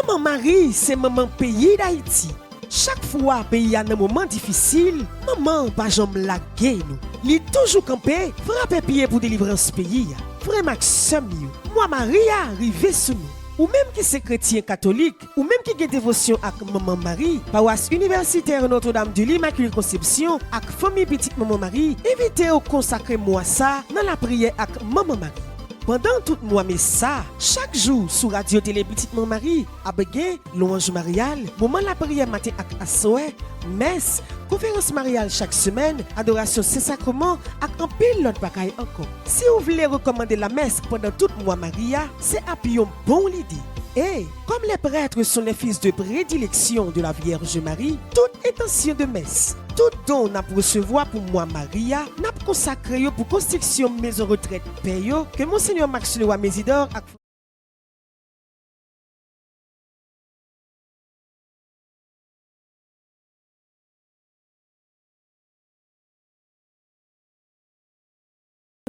Maman Marie, c'est maman pays d'Haïti. Chaque fois pays a un moment difficile, maman pas jamais laguer nous. Li toujours campé, frappé pied pour délivrance pays. Frère Maxime, moi Maria arrivé sous nous. Ou même qui c'est chrétien catholique, ou même qui a dévotion avec Maman Marie, paroisse universitaire Notre-Dame de l'Immaculée Conception, avec famille petite Maman Marie, invitez au consacrer moi ça dans la prière avec Maman Marie. Pendant tout mois mais ça, chaque jour sur Radio Télé Petite Maman Marie, a begué louange mariale, moment la prière matin avec assoé, messe, conférence mariale chaque semaine, adoration Saint-Sacrement avec un pile l'autre bagaille encore. Si vous voulez recommander la messe pendant tout mois Maria, c'est appuyons bon l'idée. Et comme les prêtres sont les fils de prédilection de la Vierge Marie, toute intention de messe, tout don n'a pour recevoir pour moi Maria, n'a consacré pour construction maison retraite payo que Monseigneur Max Leroy Mésidor a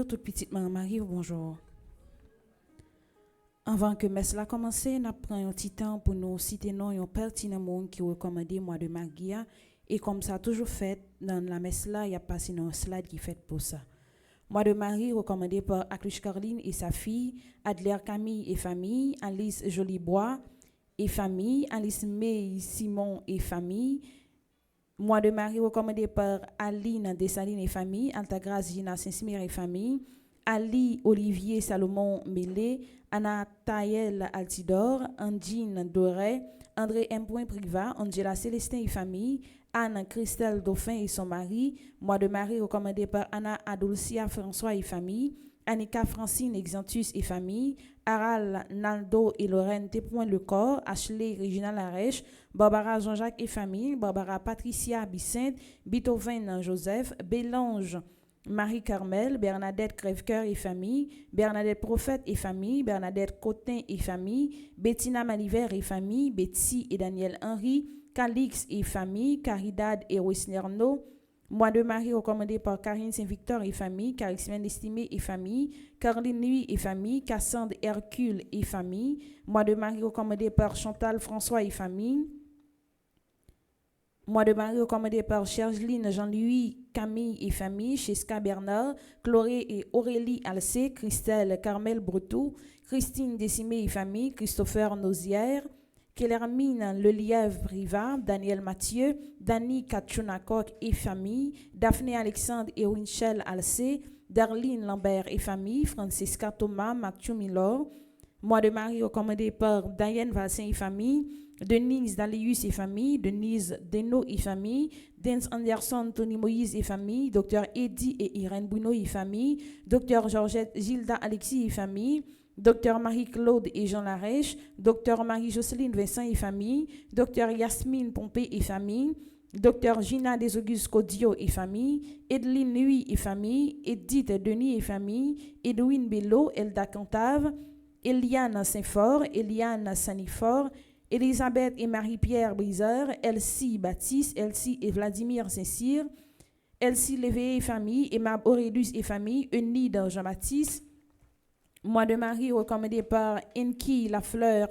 toute petite maman Marie, bonjour. Avant que messe la commence, nous prenons un petit temps pour nous citer un pertinent monde qui recommande mois de Maria et comme ça toujours fait dans la messe là, il y a passé un slide qui fait pour ça. Mois de Marie recommandé par Aklush Caroline et sa fille, Adler Camille et famille, Alice Jolibois et famille, Alice May Simon et famille. Mois de Marie recommandé par Aline Dessalines et famille, Altagrace Gina Saint-Simir et famille, Ali Olivier Salomon Mélé, Anna Taël Altidor, Andine Doré, André M. Priva, Angela Célestin et famille, Anne Christelle Dauphin et son mari, Mois de Marie recommandé par Anna Adolcia François et famille, Annika Francine Exantus et famille, Aral Naldo et Lorraine Tépoint Le Corps, Ashley Regina Larèche, Barbara Jean-Jacques et famille, Barbara Patricia Bicinte, Beethoven Joseph, Bélange Marie-Carmel, Bernadette Crèvecoeur et famille, Bernadette Prophète et famille, Bernadette Cotin et famille, Bettina Maniver et famille, Betsy et Daniel Henry, Calix et famille, Caridad et Wesnerno, Mois de Marie recommandé par Karine Saint-Victor et famille, Carixmen Estimé et famille, Caroline Nuit et famille, Cassandre Hercule et famille, Mois de Marie recommandé par Chantal François et famille, Mois de Marie recommandé par Chergeline Jean-Louis Camille et famille, Cheska Bernard, Chloé et Aurélie Alcé, Christelle Carmel Bretou, Christine Décimé et famille, Christopher Nozière, Kellermine Lelièvre Priva, Daniel Mathieu, Dani Katchounakok et famille, Daphné Alexandre et Winchell Alcé, Darlene Lambert et famille, Francisca Thomas, Mathieu Milor, Mois de Marie recommandé par Diane Valsin et famille, Denise Dalius et famille, Denise Deno et famille, Dance Anderson, Tony Moïse et famille, Dr Eddie et Irène Bruno et famille, Dr Georgette Gilda Alexis et famille, Dr Marie-Claude et Jean Larèche, Dr Marie-Jocelyne Vincent et famille, Dr Yasmine Pompé et famille, Dr Gina Desaugustes Codio et famille, Edeline Nuit et famille, Edith Denis et famille, Edwin Bello, Elda Cantave, Eliane Saint-Fort, Eliane Sanifort, Elisabeth et Marie-Pierre Briseur, Elsie Baptiste, Elsie et Vladimir Saint-Cyr, Elsie Lévé et famille, Emma Aurélus et famille, Eunide Jean-Baptiste, Mois de Marie recommandé par Enki Lafleur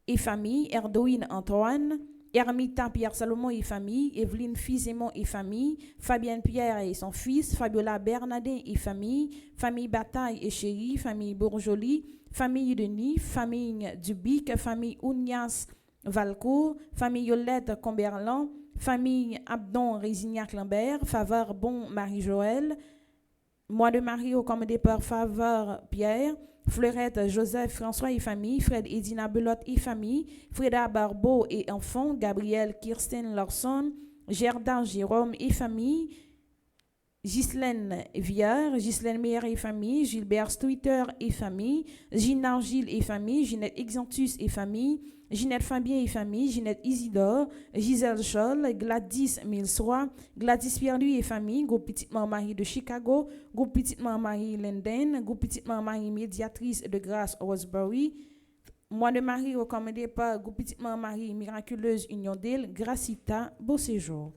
et famille, Erdouine Antoine, Ermita Pierre Salomon et famille, Evelyne Fizemont et famille, Fabienne Pierre et son fils, Fabiola Bernardin et famille, famille Bataille et chérie, famille Bourjoli, famille Denis, famille Dubic, famille Ounias Valcourt, famille Yolette Comberlan, famille Abdon Résignac-Lambert, Faveur Bon Marie-Joël, Mois de Marie recommandé par Faveur Pierre, Fleurette Joseph François et famille, Fred Edina Belotte et famille, Freda Barbeau et enfants, Gabriel Kirsten Larson, Gerda Jérôme et famille, Ghislaine Vière, Ghislaine Meyer et famille, Gilbert Stouiter et famille, Gina Gilles et famille, Ginette Exantus et famille, Ginette Fabien et famille, Ginette Isidore, Gisèle Scholl, Gladys Milsroy, Gladys Pierre-Louis et famille, Groupe Petite Marie de Chicago, Groupe Petite Marie Linden, Groupe Petite Marie Médiatrice de Grâce Rosebury, Mois de Marie recommandé par Groupe Petite Marie Miraculeuse Union d'Île, Gracita, beau séjour.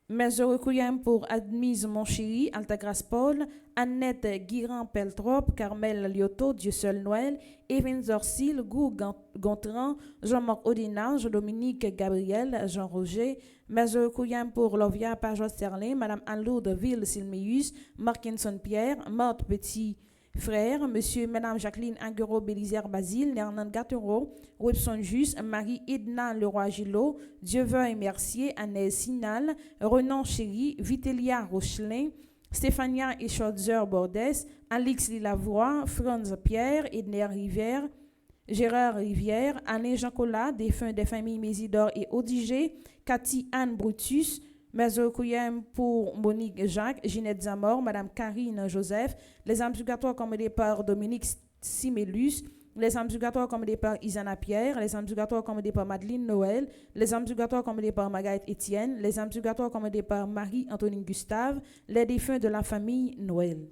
Mes requiem pour Admise Monchéri, Altagrace Paul, Annette Guiran-Peltrop, Carmel Lyoto, Dieu seul Noël, Evin Zorcil, Gou Gontran, Jean-Marc Odina, Jean-Dominique Gabriel, Jean-Roger. Mes requiem pour Lovia Pajot Sterling, Madame Anne-Lourde Ville-Silméus, Markinson Pierre, Marthe Petit. Frère, Monsieur et Madame Jacqueline Aguero Bélizer Basile, Nernand Gatero, Webson Jus, Marie Edna Leroy Gillot, Dieu veuille Mercier, Annelle Sinal, Renan Chéry, Vitelia Rochelin, Stéphania Eschotzer Bordes, Alix Lilavoie, Franz Pierre, Edner Rivière, Gérard Rivière, Alain Jean Collat, défunt des familles Mésidor et Odigé, Cathy Anne Brutus, mes requiem pour Monique Jacques, Ginette Zamor, Madame Karine Joseph, les âmes purgatoires commandées par Dominique Simélus, les âmes purgatoires commandées par Isana Pierre, les âmes purgatoires commandées par Madeleine Noël, les âmes purgatoires commandées par Margaret Étienne, les âmes purgatoires commandées par Marie-Antonine Gustave, les défunts de la famille Noël.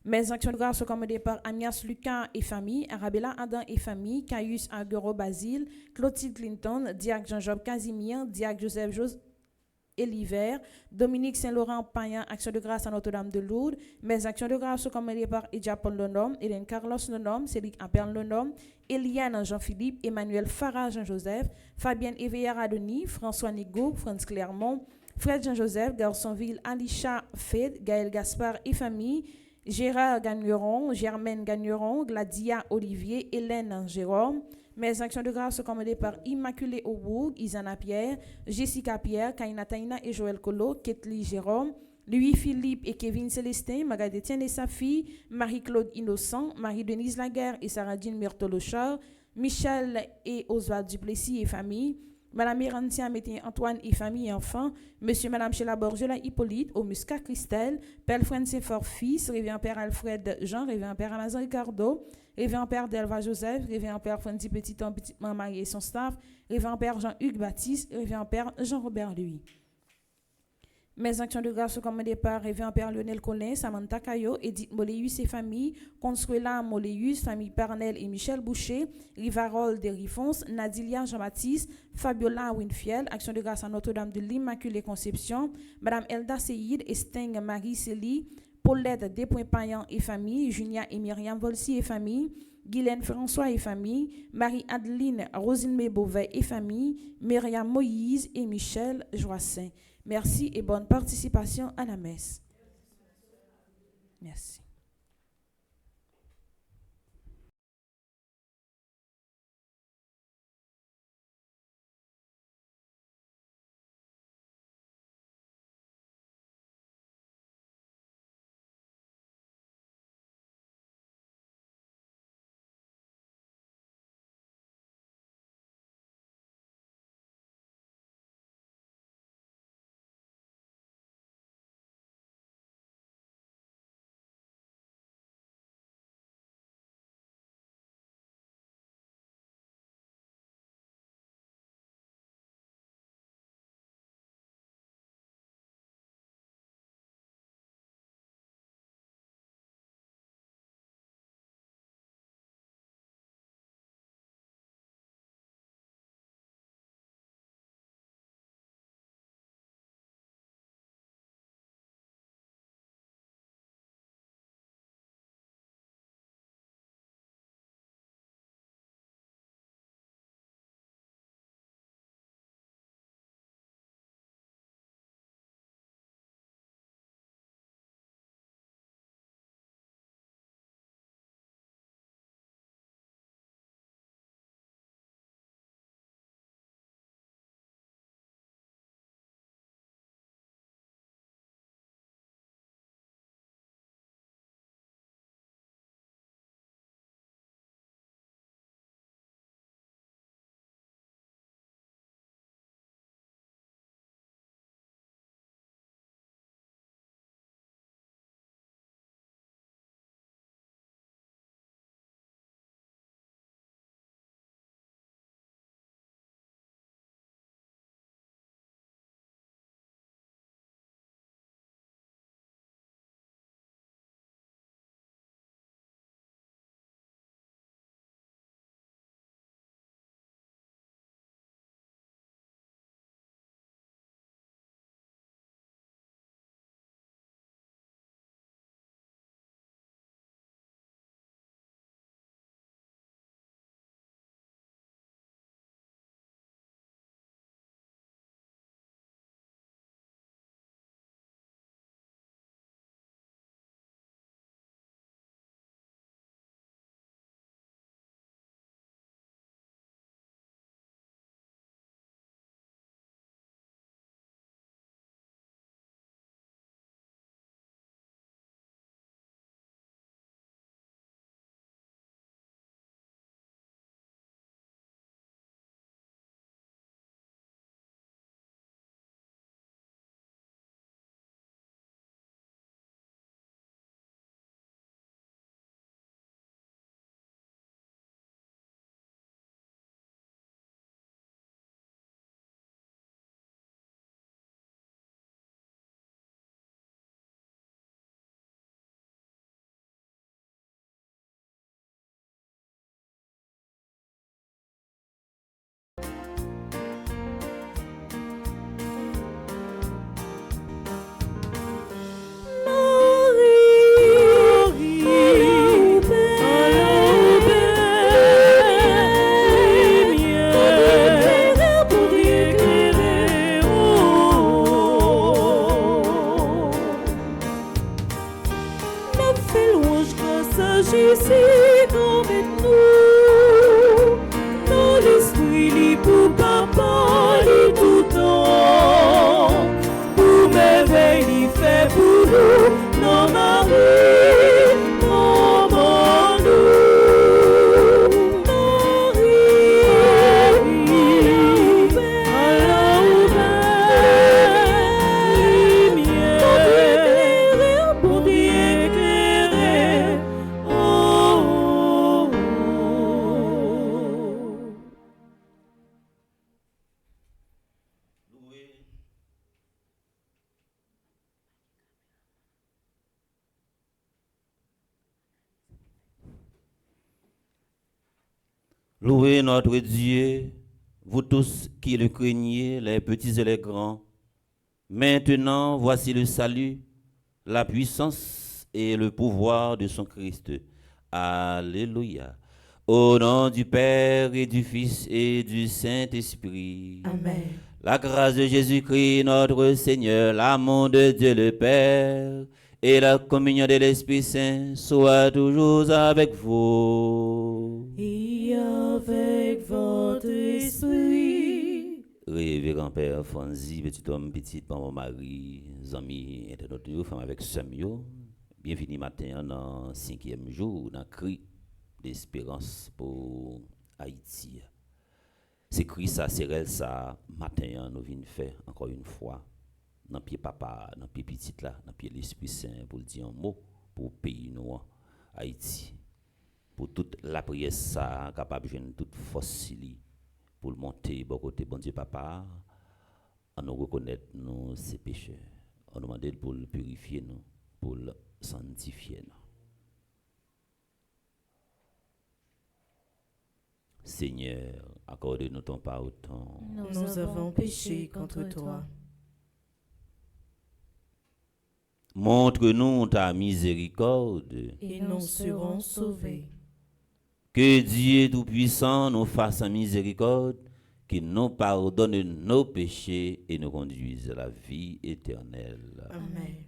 Mes actions de grâce sont commandées par Agnès Lucas et famille, Arabella Adam et famille, Caius Aguero Basile, Clotilde Clinton, Diac Jean-Job Casimir, Diac Joseph et l'hiver, Dominique Saint-Laurent Payan, Action de grâce à Notre-Dame de Lourdes. Mes actions de grâce sont commandées par Edja Paul Lenom, Hélène Carlos Lenom, Cédric Ampère Lenom, Eliane Jean-Philippe, Emmanuel Farah Jean-Joseph, Fabienne Éveillard Adenis, François Nigo, Franz Clermont, Fred Jean-Joseph, Garsonville, Alisha Fed, Gaël Gaspard et famille, Gérard Gagneron, Germaine Gagneron, Gladia Olivier, Hélène Jérôme. Mes actions de grâce sont commandées par Immaculée Aubourg, Isana Pierre, Jessica Pierre, Kaina Taina et Joël Colo, Ketli Jérôme, Louis-Philippe et Kevin Célestin, Marie Etienne et sa fille, Marie-Claude Innocent, Marie-Denise Laguerre et Saradine Myrtolochard, Michel et Oswald Duplessis et famille, Madame Mirantia Métier Antoine et famille et enfants, Monsieur et Madame Sheila Borgela Hippolyte, Omusca Christelle, Père Francis Fort fils, Révérend Père Alfred Jean, Révérend Père Amazon Ricardo, Révérend Père Delva Joseph, Révérend Père Francis Petiton, Petitement Marie et son staff, Révérend Père Jean-Hugues Baptiste, Révérend Père Jean-Robert Louis. Mes actions de grâce sont commandées par Révérend Père Lionel Collin, Samantha Caillot, Edith Moléus et famille, Consuela Moléus, famille Parnell et Michel Boucher, Rivarol de Rifons, Nadilia Jean-Baptiste, Fabiola Winfield, Action de grâce à Notre-Dame de l'Immaculée Conception, Madame Elda Seyid, Esteng Marie Célie, Paulette Despoints-Payan et famille, Junia et Myriam Volsi et famille, Guylaine François et famille, Marie-Adeline Rosine Beauvais et famille, Myriam Moïse et Michel Joassin. Merci et bonne participation à la messe. Merci. s'agissait avec nous. Dans l'esprit, li pour papa, li tout temps. Pour merveille, li fait pour nous. Non, Marie, non, mon nous. Louez notre Dieu, vous tous qui le craignez, les petits et les grands. Maintenant, voici le salut, la puissance et le pouvoir de son Christ. Alléluia. Au nom du Père et du Fils et du Saint-Esprit. Amen. La grâce de Jésus-Christ, notre Seigneur, l'amour de Dieu le Père et la communion de l'Esprit Saint soient toujours avec vous. Et avec votre esprit. Révérend Père Franzi, petit homme, petite maman Marie, amis internautes, femme avec Samuel. Bienvenue matin dans le 5e jour, dans le cri d'espérance pour Haïti. C'est cri ça, c'est réel ça, matin, nous venons faire encore une fois, dans le pied papa, dans le pied petit là, dans le pied l'Esprit Saint, pour dire un mot pour le pays nous, Haïti. Pour toute la prière ça, capable de joindre toute force pour le monter, bon côté, bon Dieu papa, on nous reconnaître nous ses pécheurs. On nous demande pour le purifier nous, pour le sanctifier nous. Seigneur, accorde-nous ton pardon. Nous avons péché contre toi. Montre-nous ta miséricorde. Et nous serons sauvés. Que Dieu Tout-Puissant nous fasse en miséricorde, qu'il nous pardonne nos péchés et nous conduise à la vie éternelle. Amen.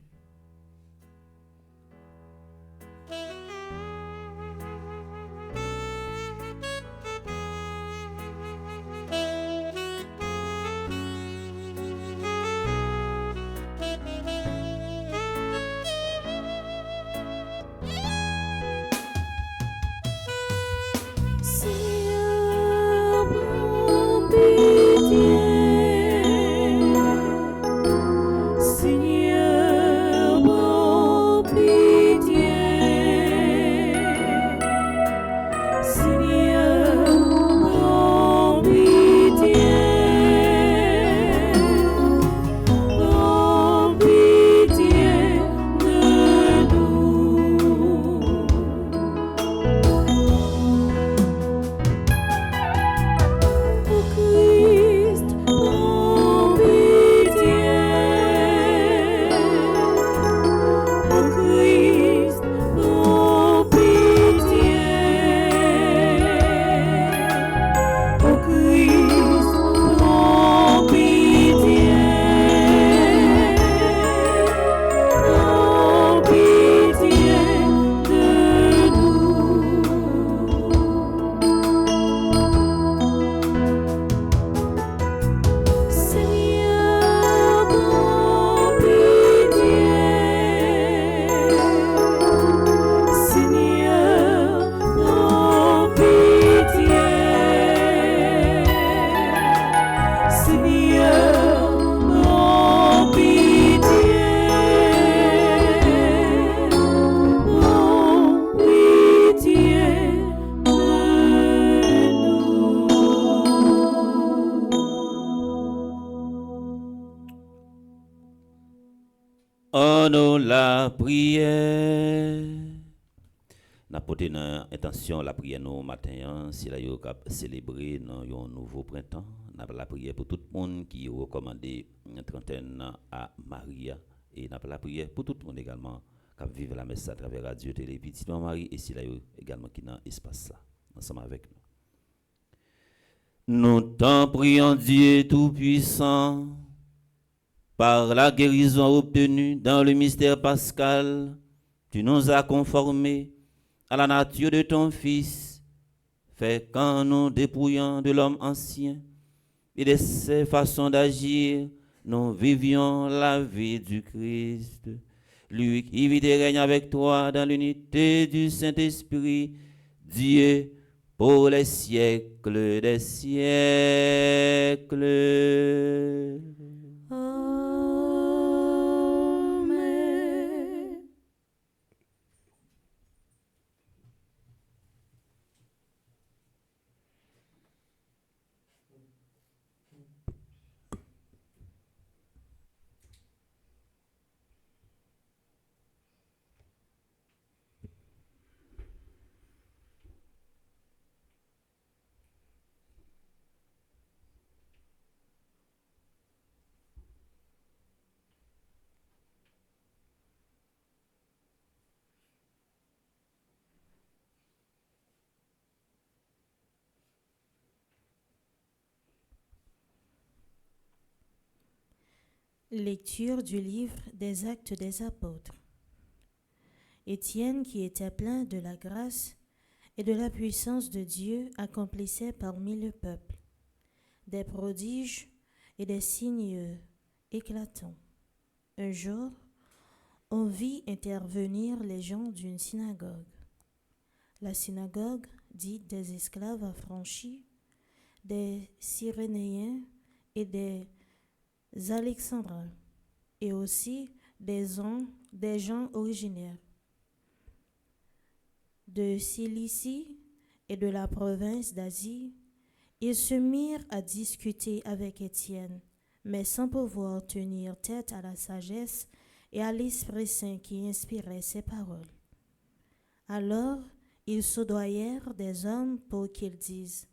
Nous la prière. N'a porté dans intention la prière nous matin, si la yo cap célébrer dans un nouveau printemps, n'a la prière pour tout le monde qui recommandé une trentaine à Maria et n'a la prière pour tout le monde également qui vivre la messe à travers radio télé petite Marie et si la yo également qui dans espace là ensemble avec nous. Nous t'en prions Dieu tout puissant. Par la guérison obtenue dans le mystère pascal, tu nous as conformés à la nature de ton Fils, fait qu'en nous dépouillant de l'homme ancien et de ses façons d'agir, nous vivions la vie du Christ. Lui qui vit et règne avec toi dans l'unité du Saint-Esprit, Dieu, pour les siècles des siècles. Amen. Lecture du livre des Actes des Apôtres. Étienne, qui était plein de la grâce et de la puissance de Dieu, accomplissait parmi le peuple des prodiges et des signes éclatants. Un jour, on vit intervenir les gens d'une synagogue. La synagogue, dite des esclaves affranchis, des Cyrénéens et des Alexandrins, et aussi des gens originaires de Cilicie et de la province d'Asie. Ils se mirent à discuter avec Étienne, mais sans pouvoir tenir tête à la sagesse et à l'Esprit Saint qui inspirait ces paroles. Alors, ils soudoyèrent des hommes pour qu'ils disent: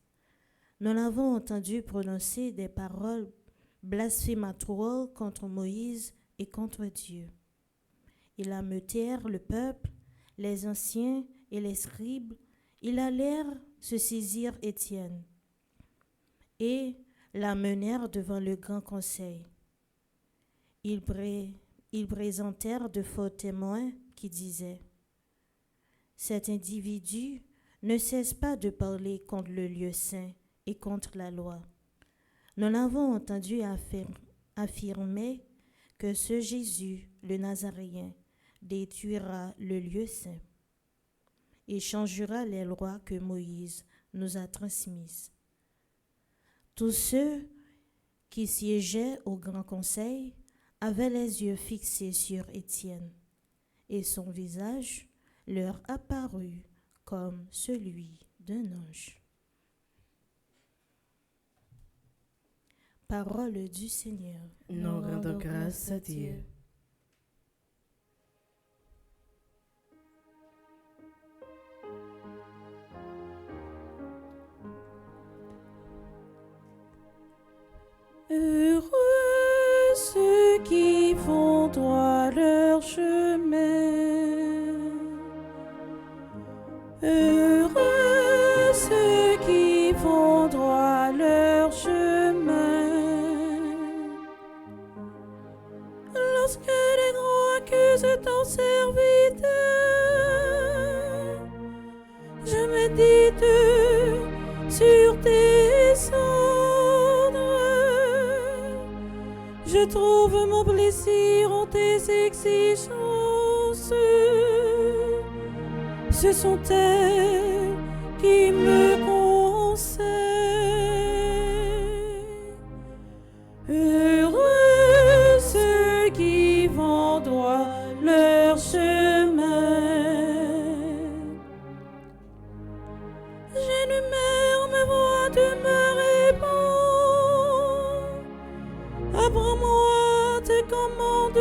Nous l'avons entendu prononcer des paroles blasphématoires contre Moïse et contre Dieu. Ils ameutèrent le peuple, les anciens et les scribes. Ils allèrent se saisir Étienne et l'amenèrent devant le grand conseil. Ils présentèrent de faux témoins qui disaient: Cet individu ne cesse pas de parler contre le lieu saint et contre la loi. Nous l'avons entendu affirmer que ce Jésus, le Nazaréen, détruira le lieu saint et changera les lois que Moïse nous a transmises. Tous ceux qui siégeaient au grand conseil avaient les yeux fixés sur Étienne, et son visage leur apparut comme celui d'un ange. Parole du Seigneur. Nous rendons grâce à Dieu. Heureux ceux qui vont droit leur chemin. Heureux ceux qui vont droit leur chemin. Lorsque les grands accusent ton serviteur, je médite sur tes ordres. Je trouve mon plaisir en tes exigences. Ce sont elles qui me conseillent. Heureux ceux qui vont droit leur chemin. J'énumère mes voies de me répondre. Apprends-moi tes commandements.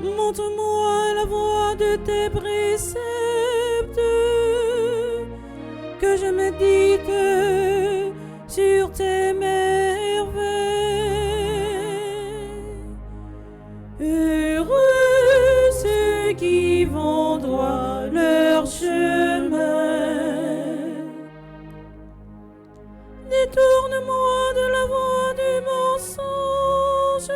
Montre-moi la voie de tes préceptes. Que je médite sur tes merveilles. Heureux ceux qui vont droit leur chemin. Détourne-moi de la voie du mensonge.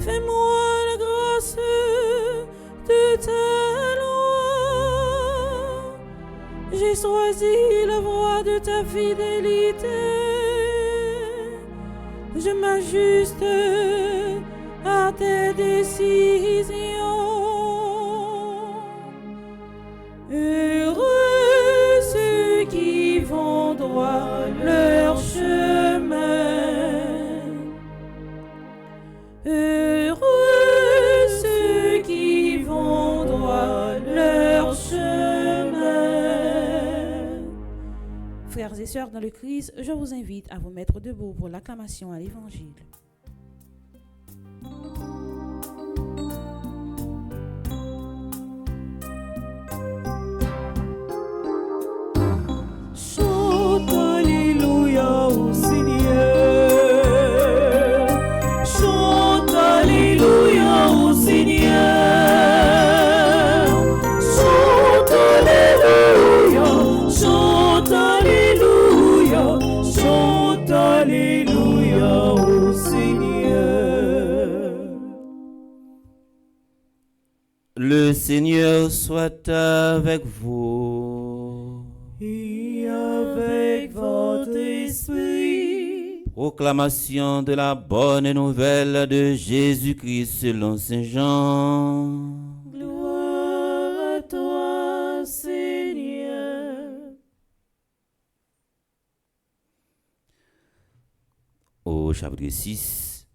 Fais-moi la grâce j'ai choisi la voie de ta fidélité. Je m'ajuste à tes décisions. Heureux ceux qui vont droit leur chemin. Heureux ceux qui vont droit leur chemin. Frères et sœurs dans le Christ, je vous invite à vous mettre debout pour l'acclamation à l'Évangile. Chante Alléluia au Seigneur. Chante Alléluia au Seigneur. Chante Alléluia. Chante Alléluia. Chante Alléluia au Seigneur. Le Seigneur soit avec vous. Et avec votre esprit. Proclamation de la bonne nouvelle de Jésus-Christ selon Saint Jean. Gloire à toi, Seigneur. Au chapitre 6,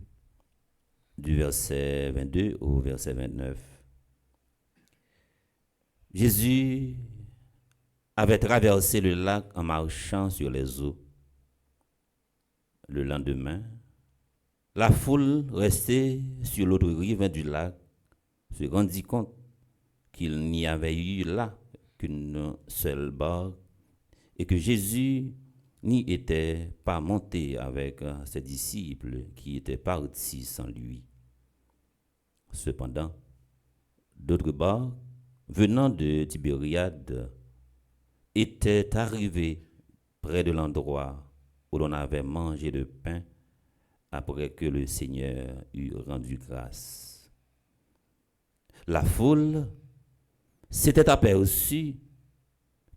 du verset 22 au verset 29. Jésus avait traversé le lac en marchant sur les eaux. Le lendemain, la foule restée sur l'autre rive du lac se rendit compte qu'il n'y avait eu là qu'une seule barque et que Jésus n'y était pas monté avec ses disciples qui étaient partis sans lui. Cependant, d'autres barques venant de Tibériade étaient arrivés près de l'endroit où l'on avait mangé le pain après que le Seigneur eut rendu grâce. La foule s'était aperçue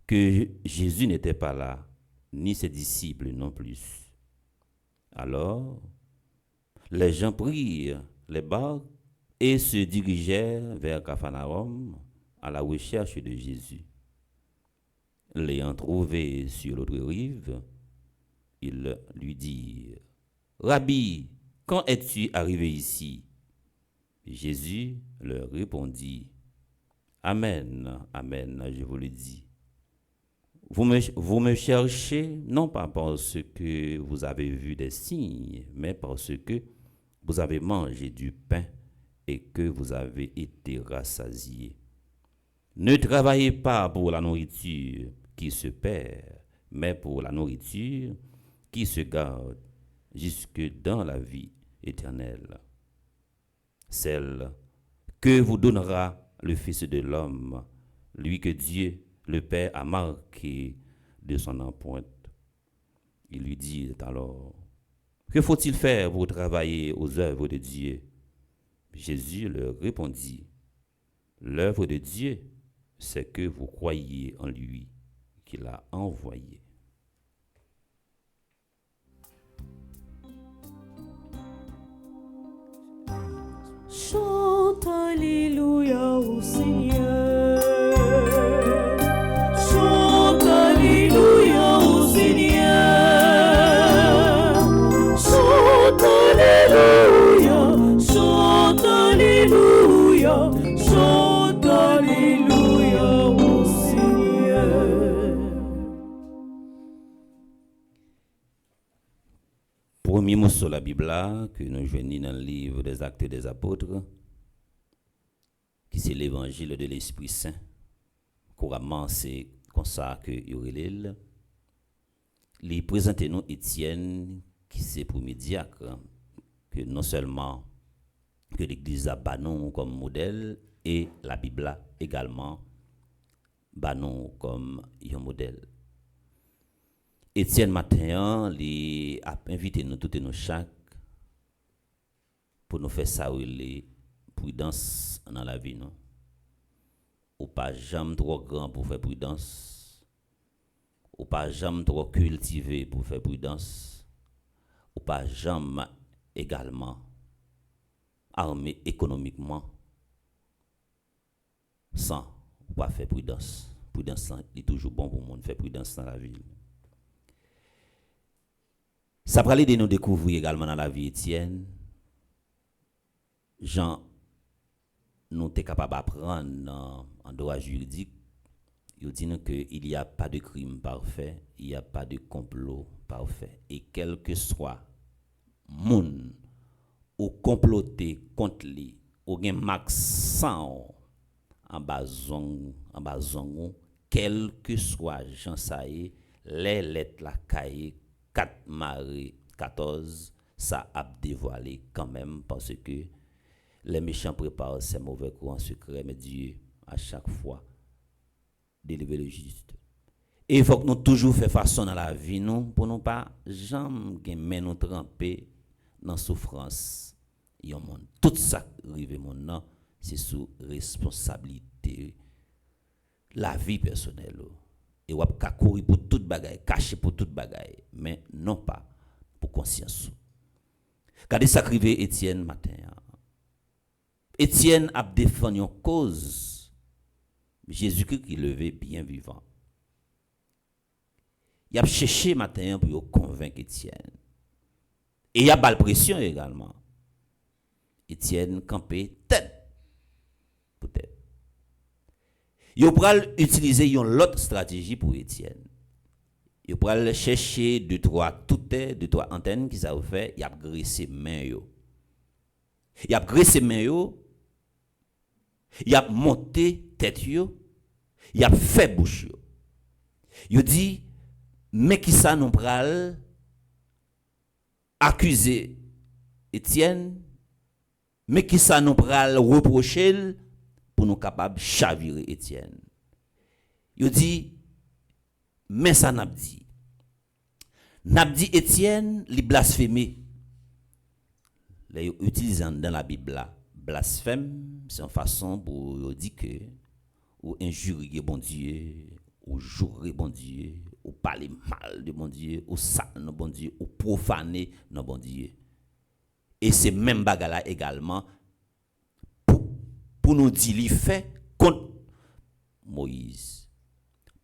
que Jésus n'était pas là, ni ses disciples non plus. Alors, les gens prirent les barques et se dirigèrent vers Capharnaüm à la recherche de Jésus. L'ayant trouvé sur l'autre rive, ils lui dirent: Rabbi, quand es-tu arrivé ici? Jésus leur répondit: Amen, amen, je vous le dis. Vous me cherchez non pas parce que vous avez vu des signes, mais parce que vous avez mangé du pain et que vous avez été rassasiés. Ne travaillez pas pour la nourriture qui se perd, mais pour la nourriture qui se garde jusque dans la vie éternelle. Celle que vous donnera le Fils de l'homme, lui que Dieu, le Père, a marqué de son empreinte. Il lui dit alors: Que faut-il faire pour travailler aux œuvres de Dieu? Jésus leur répondit: L'œuvre de Dieu, c'est que vous croyiez en lui, qu'il a envoyé. Chante Alléluia au Seigneur. Chante Alléluia au Seigneur. Chante Alléluia. Chante Alléluia. Chante Alléluia au Seigneur. Premier mot sur la Bible que nous joignons dans le livre des Actes des Apôtres, qui c'est l'évangile de l'Esprit Saint. Couramment, c'est comme ça que Yorelil, il présente nous Étienne, qui c'est premier diacre, que non seulement que l'Église a banon comme modèle, et la Bible également banon comme un modèle. Étienne matin, il a invité nous toutes et nous chaque pour nous faire ça les prudence dans la vie, non? Ou pas jamais trop grand pour faire prudence, ou pas jamais trop cultivé pour faire prudence, ou pas jamais également armé économiquement sans ou pas faire prudence. Prudence est toujours bon pour le monde faire prudence dans la vie. Ça parlait de nous découvrir également dans la vie Étienne. Jean nous sommes capables d'apprendre en droit juridique. Il dit qu'il n'y a pas de crime parfait, il n'y a pas de complot parfait. Et quel que soit monde ou comploter contre lui, ou gen max 100 en bazon, quel que soit Jean Saïe, les lettres la cahier 4 Marie 14, ça a dévoilé quand même parce que les méchants préparent ces mauvais coups en secret, mais Dieu, à chaque fois, délivre le juste. Et il faut que nous toujours fassions façon dans la vie, nous, pour ne pas jamais nous tremper dans la souffrance. Tout ça qui arrive maintenant, c'est sous responsabilité la vie personnelle. Et on peut courir pour toute bagaille, cacher pour toute bagaille, mais non pas pour conscience. Regardez ça qui arrive Étienne matin. Étienne a défendu une cause. Jésus-Christ qui levé bien vivant. Il a cherché matin pour convaincre Étienne. Et il y a bal pression également. Étienne campé tête. Peut-être. Il pourrait utiliser une autre stratégie pour Étienne. Il pourrait chercher deux trois antennes qui ça fait, il a graissé main yo. Il a graissé main yo. Il a monté tête yo. Il a fait bouche yo. Il dit mais qui ça nous pral accuser Étienne, mais qui ça nous pral reprocher pour nous capable chavirer Étienne. Il dit mais ça n'a dit Étienne li blasphémé. Les utilisant dans la Bible là, blasphème, c'est une façon pour dire que ou injurier bon Dieu, ou jurer bon Dieu, ou parler mal de bon Dieu, ou sale de bon Dieu, ou profaner de bon Dieu. Et c'est même bagarre là également pour nous dire li fait contre Moïse.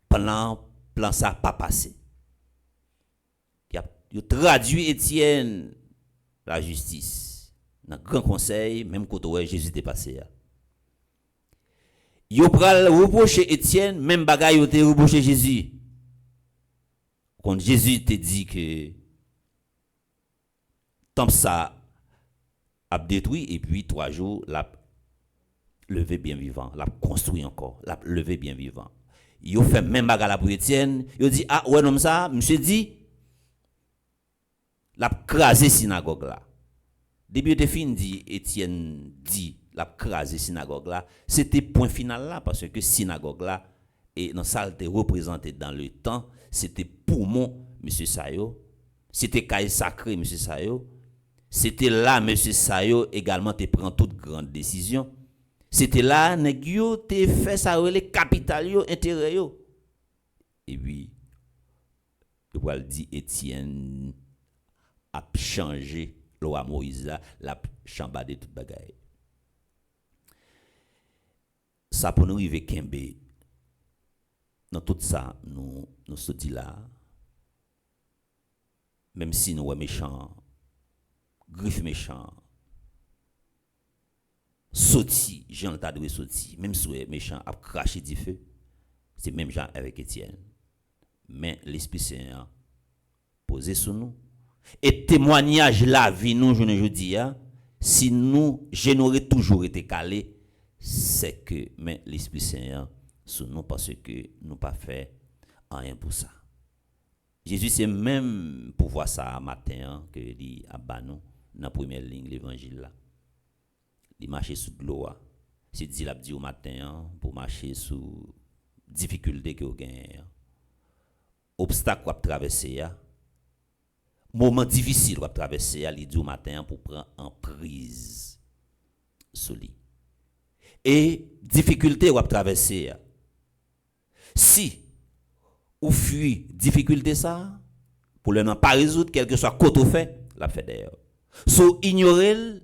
Plan ça pas passé. Il a traduit Étienne la justice dans le grand conseil, même quand Jésus était passé. Il a reproché Étienne, même bagaille il a reproché Jésus. Quand Jésus te dit que tant ça a détruit et puis 3 jours l'a levé bien vivant, l'a construit encore, l'a levé bien vivant. Il a fait même bagaille pour Étienne, il a dit ah ouais non ça, monsieur dit l'a crasé synagogue là. Depuis de fin dit Étienne dit l'a crasé synagogue là, c'était point final là parce que synagogue là et dans ça était représenté dans le temps, c'était Poumon monsieur Sayo, c'était caille sacré monsieur Sayo, c'était là monsieur Sayo également te prend toute grande décision. C'était là nèg yo te fait ça les capital yo intérêt yo. Et puis il va dire Étienne a changé loi Moïse là, la chambade toute bagaille. Ça pour nous arriver Kembe dans tout ça nous se dit là même si nous sommes méchants, griffe méchant, sorti, Jean t'a doué sorti, même si nous méchant a craché du feu, c'est même Jean avec Étienne. Mais l'Esprit Saint posé sur nous. Et témoignage la vie nous, je ne dis si nous, je n'aurais toujours été calé, c'est que mais l'Esprit Saint sur nous parce que nous pas fait rien pour ça. Jésus c'est même pour voir ça matin que dit à nous dans la première ligne l'évangile là. Il marcher sous de l'eau. C'est dit l'a dit au matin pour marcher sous difficulté que vous gagnez. Obstacle qu'on traverser moment difficile qu'on traverser il dit au matin pour prendre en prise sur lui. Et difficulté qu'on traverser si ou fuit difficulté ça, pour ne pas résoudre, quel que soit côté fait, la fait d'ailleurs. So ignorer,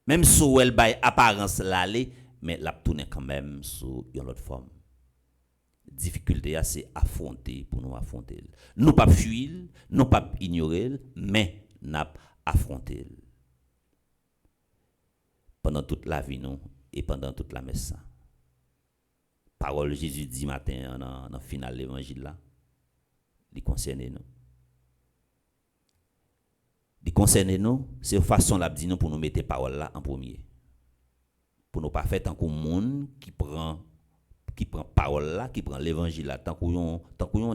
même si elle bail apparence l'aller, mais la tourner quand même sous une autre forme. Difficulté, c'est affronter pour nous affronter. Nous pas fuir, nous pas ignorer, mais nous affronter. Pendant toute la vie, nous, et pendant toute la messe. Parole Jésus dit matin dans le final de l'évangile là, il concerne nous. Il concerne nous, c'est une façon là dit nous pour nous mettre parole là en premier. Pour nous pas faire tant qu'on monde qui prend parole là, qui prend l'évangile là, tant qu'on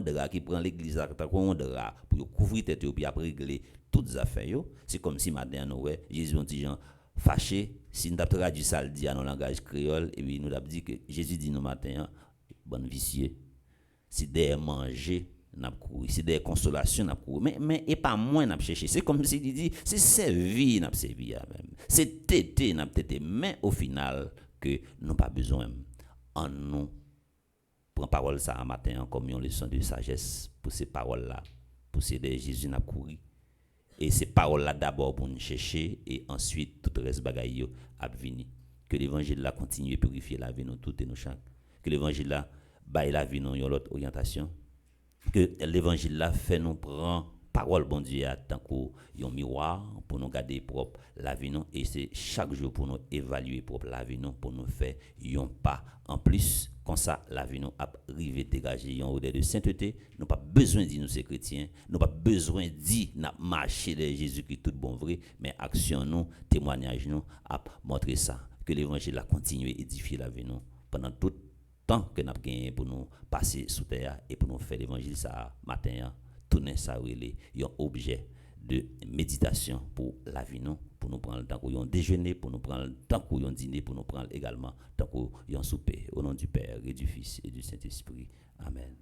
drap qui prend l'église là, tant qu'on drap pour couvrir tête et puis après régler toutes les affaires yo, c'est comme si matin nous ouais, Jésus dit gens fâché, si nous avons traduit ça le dit en langage créole et puis nous avons dit que Jésus dit nous matin bonne vicieux, si des manger n'a couru, si des consolations n'a couru, mais et pas moins n'a cherché, c'est comme si il dit c'est servi n'a servi même, c'est tété n'a tété, mais au final que nous pas besoin en nous prend parole ça un matin comme une leçon de sagesse pour ces paroles là, pour ces de Jésus n'a couru. Et ces paroles-là d'abord pour nous chercher et ensuite tout le reste bagaille yo a venir. Que l'évangile là continue à purifier la vie nous toutes et nous chaque. Que l'évangile là baille la vie nous une autre orientation. Que l'évangile là fait nous prendre parole bon Dieu à tant qu'un miroir pour nous garder propre la vie nous et c'est chaque jour pour nous évaluer propre la vie nous pour nous faire un pas en plus comme ça la vie nous a arrivé dégager un odeur de sainteté. Nous pas besoin de dire nous c'est chrétiens, nous pas besoin de dire n'a marcher de Jésus-Christ tout bon vrai, mais action nous, témoignage nous a montré ça que l'évangile a continué à édifier la vie nous pendant tout temps que nous avons gagné pour nous passer sous terre et pour nous faire l'évangile ça matin tourner ça un objet de méditation pour la vie nous, pour nous prendre le temps qu'on déjeuner, pour nous prendre le temps qu'on dîner, pour nous prendre également le temps qu'on souper. Au nom du Père et du Fils et du Saint-Esprit. Amen.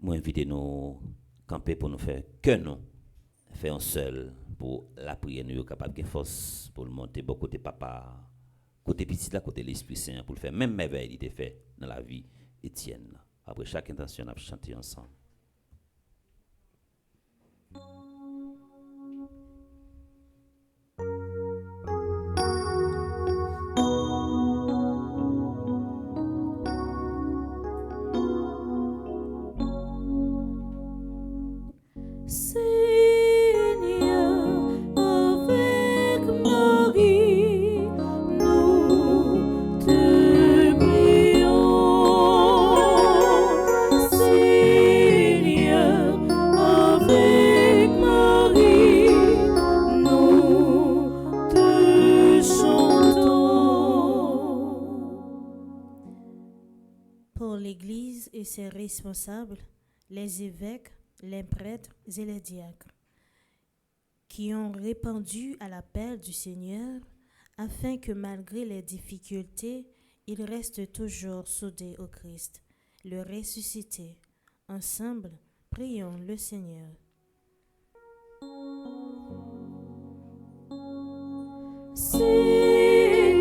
Moi, invite nous camper pour nous faire que nous faisons seul pour la prière, nous sommes capables de force pour le monter, beaucoup côté papa, côté petit, là, côté l'Esprit Saint, pour le faire. Même merveille, il était fait dans la vie Étienne. Après chaque intention, on a chanté ensemble. Ses responsables, les évêques, les prêtres et les diacres, qui ont répondu à l'appel du Seigneur afin que malgré les difficultés, ils restent toujours soudés au Christ, le ressuscité. Ensemble, prions le Seigneur. Seigneur,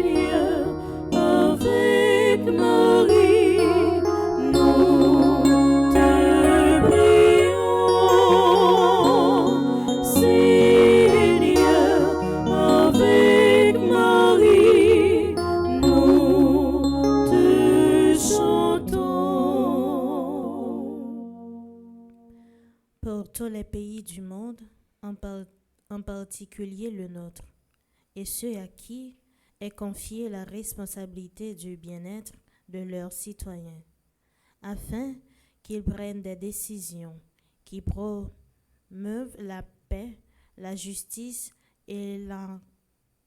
avec Marie, tous les pays du monde, en particulier le nôtre, et ceux à qui est confiée la responsabilité du bien-être de leurs citoyens, afin qu'ils prennent des décisions qui promeuvent la paix, la justice et la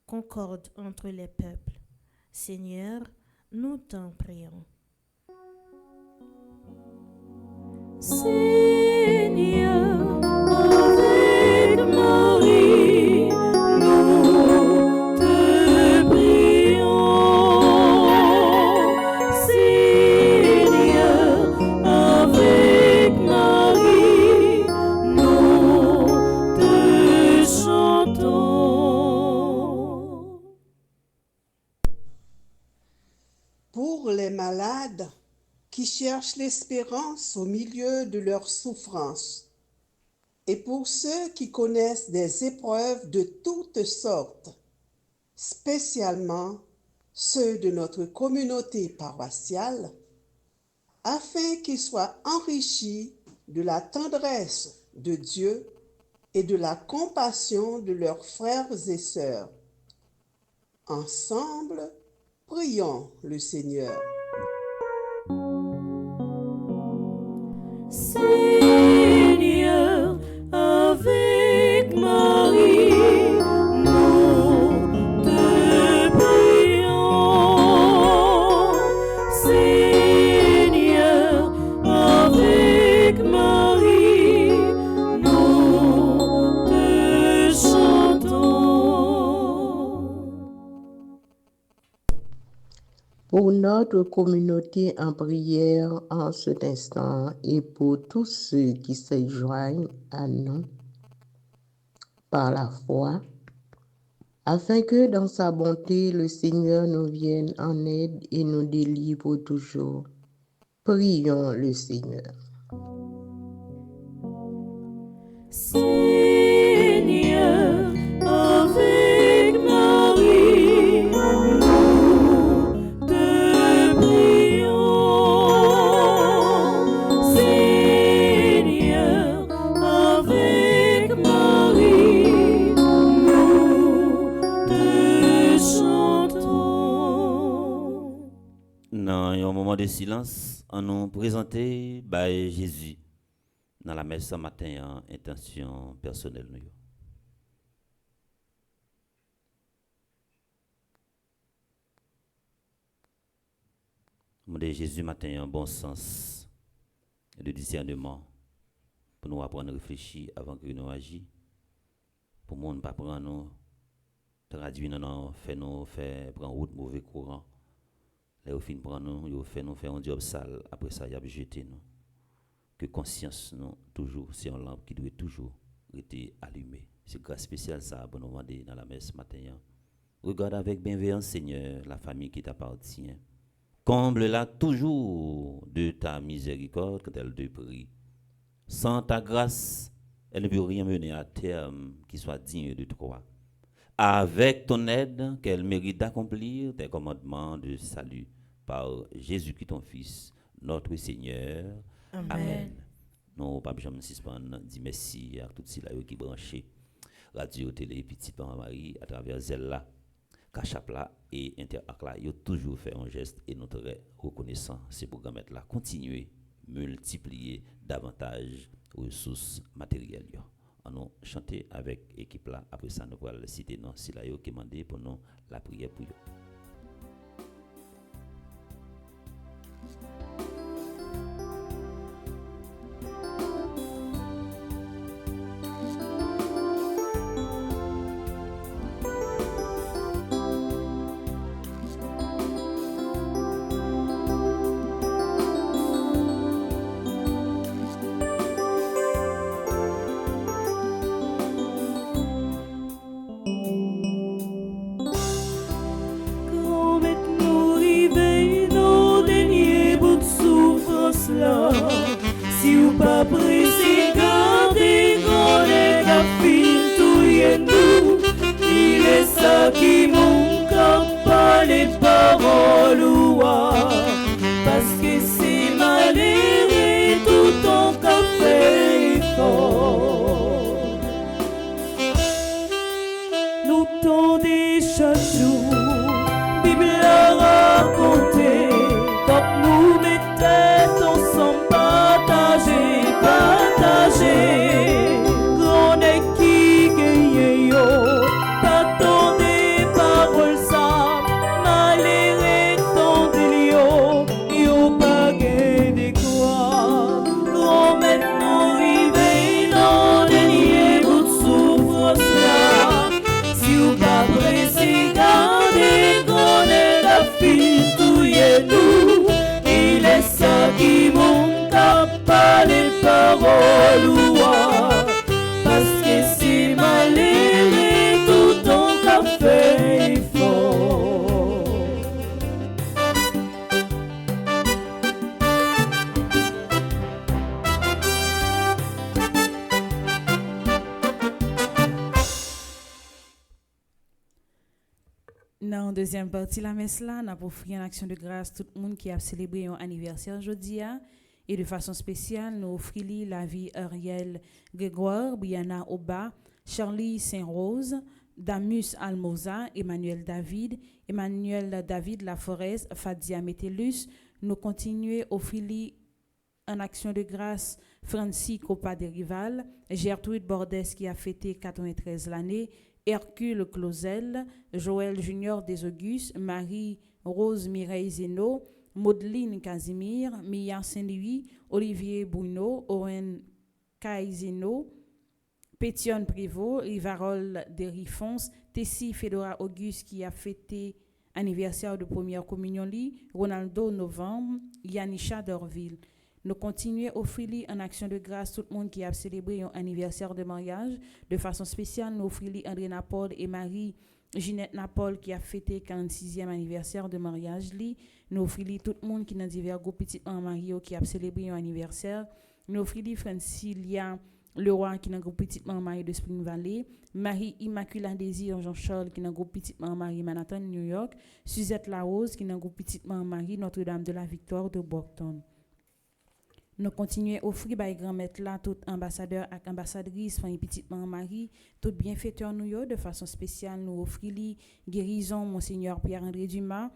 concorde entre les peuples. Seigneur, nous t'en prions. Seigneur, avec cherchent l'espérance au milieu de leurs souffrances, et pour ceux qui connaissent des épreuves de toutes sortes, spécialement ceux de notre communauté paroissiale, afin qu'ils soient enrichis de la tendresse de Dieu et de la compassion de leurs frères et sœurs. Ensemble, prions le Seigneur. Seigneur, avec Marie, nous te prions. Seigneur, avec Marie, nous te chantons. Pour notre communauté en prière en cet instant et pour tous ceux qui se joignent à nous par la foi, afin que dans sa bonté le Seigneur nous vienne en aide et nous délivre toujours. Prions le Seigneur. Seigneur, avec Marie, nous te prions. Seigneur, avec Marie, nous te chantons. Dans un moment de silence, on nous présenter Jésus dans la messe ce matin en intention personnelle. Nous demandons Jésus matin un bon sens et de discernement pour nous apprendre à réfléchir avant que nous agissions. Pour nous ne pas prendre nous, traduire nous, faire prendre route mauvais courant. Là, au fin prendre nous, fait faire un job sale. Après ça, il y a jeté nous. Que conscience nous toujours, c'est une lampe qui doit toujours être allumée. C'est grâce spéciale ça pour nous demander dans la messe matin. Regarde avec bienveillance, Seigneur, la famille qui t'appartient. Comble-la toujours de ta miséricorde quand elle te prie. Sans ta grâce, elle ne peut rien mener à terme qui soit digne de toi. Avec ton aide, qu'elle mérite d'accomplir tes commandements de salut par Jésus-Christ ton Fils, notre Seigneur. Amen. Nous, pas besoin de suspendre, dis merci à tous ceux qui branchés radio, télé, Petite Marie à travers Zella, Cachapla et Interacla. Ils ont toujours fait un geste et nous sommes reconnaissants. Ces programmes-là continuer, multiplier davantage les ressources matérielles. On nous chanter avec l'équipe là. Après ça, nous allons citer non, c'est là qui demandé pour nous la prière pour eux. Si ou pas pressé, gardez qu'on est qu'à fin tout y nous. Il est ça qui manque pas les paroles ou parce que c'est malheureux tout ton café fort. Nous tendez chaque jour, Bible a raconté, quand nous mettons ensemble, partager, grand est qui gagne yo, t'attendez paroles ça, malheureux tendez yo pas gagne quoi, grand maintenant arrivé dans dernier bout de souffrance là, si ou pas pressé, gardez qu'on est la fille tout y est nous, il est ça En deuxième partie la messe là, n'a offert une action de grâce tout le monde qui a célébré un anniversaire aujourd'hui et de façon spéciale nous offrons la vie Ariel Grégoire, Brianna Oba, Charlie Saint-Rose, Damus Almoza, Emmanuel David Laforez, Fadia Metellus. Nous continuons à offrir en action de grâce Francis Copa de Rival, Gertrude Bordes qui a fêté 93 l'année, Hercule Clausel, Joël Junior des Augustes, Marie-Rose Mireille Zeno, Maudeline Casimir, Mia Saint-Louis, Olivier Bruno, Owen Kaizeno, Pétion Prévost, Rivarol de Rifons, Tessie Fedora Auguste qui a fêté anniversaire de première communion, Ronaldo Novembre, Yanisha d'Orville. Nous continuons à offrir en action de grâce tout le monde qui a célébré un anniversaire de mariage. De façon spéciale, nous offrons André Napol et Marie Ginette Napol qui a fêté 46e anniversaire de mariage. Nous offrons tout le monde qui dans divers groupes petits en Mario qui a célébré un anniversaire. Nous offrons Francilia Leroy qui est dans le groupe petit Marie de Spring Valley, Marie Immaculée Désir Jean-Charles qui est dans le groupe petit Marie Manhattan New York, Suzette Larose qui est dans le groupe petit Marie Notre-Dame de la Victoire de Brockton. Nous continuons à offrir par grand-maître là tout ambassadeur et ambassadrice famille petite Marie, tout bienfaiteur nous de façon spéciale nous offrir guérison monseigneur Pierre-André Dumas,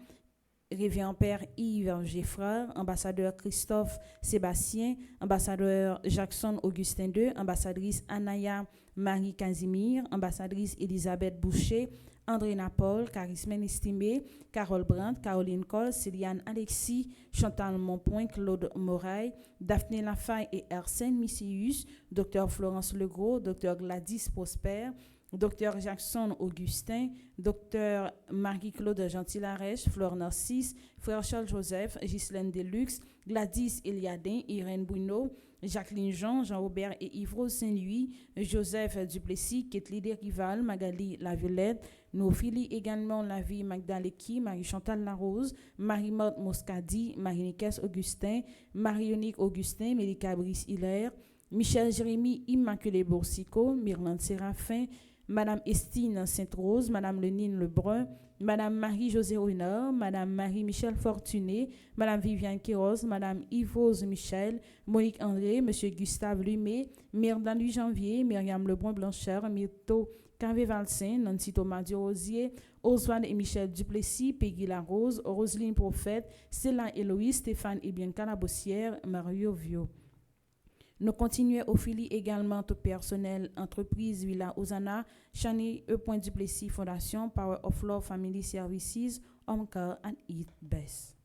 Révérend Père Yves Geffreur, ambassadeur Christophe Sébastien, ambassadeur Jackson Augustin II, ambassadrice Anaya Marie Casimir, ambassadrice Elisabeth Boucher, André Napol, Charismen Estimé, Carole Brandt, Caroline Cole, Céliane Alexis, Chantal Monpoint, Claude Moraille, Daphné Lafaye et Arsène Missius, Dr Florence Legros, Dr Gladys Prosper, Dr Jackson Augustin, Dr Marie-Claude Gentil-Arèche, Fleur Narcisse, Frère Charles Joseph, Ghislaine Deluxe, Gladys Eliadin, Irène Bruno, Jacqueline Jean, Jean-Robert et Yves Saint-Louis, Joseph Duplessis, Ketli Rival, Magali Laviolette, nous offrons également la vie Magdaleki, Marie-Chantal Larose, Marie-Morte Moscadi, Marie-Nicaise Augustin, Marionique Augustin, Mélika Brice Hilaire, Michel Jérémy Immaculée Boursico, Myrlande Séraphin, Madame Estine Sainte-Rose, Madame Lenine Lebrun, Madame Marie-Josée Renard, Madame Marie-Michel Fortuné, Madame Viviane Kéros, Madame Yvose Michel, Monique André, Monsieur Gustave Lumé, Myrdan Louis Janvier, Myriam Lebrun-Blanchard, Myrto Cavé-Valsin, Nancy Thomas Durosier, Oswald et Michel Duplessis, Peggy Larose, Roselyne Prophète, Céline Héloïse, Stéphane et Bianca Labossière, Mario Vio. Nous continuons à offrir également tout personnel, entreprise Villa Osana, Chani E. Duplessis Fondation, Power of Love Family Services, Homecare and Eat Best.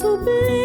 Away.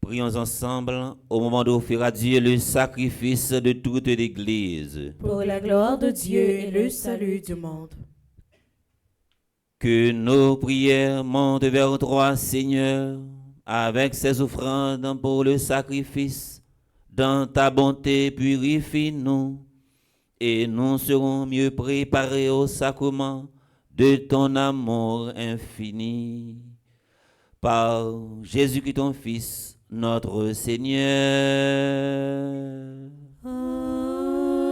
Prions ensemble au moment d'offrir à Dieu le sacrifice de toute l'Église. Pour la gloire de Dieu et le salut du monde. Que nos prières montent vers toi, Seigneur, avec ces offrandes pour le sacrifice. Dans ta bonté, purifie-nous, et nous serons mieux préparés au sacrement de ton amour infini. Par Jésus-Christ, ton Fils, notre Seigneur. Amen.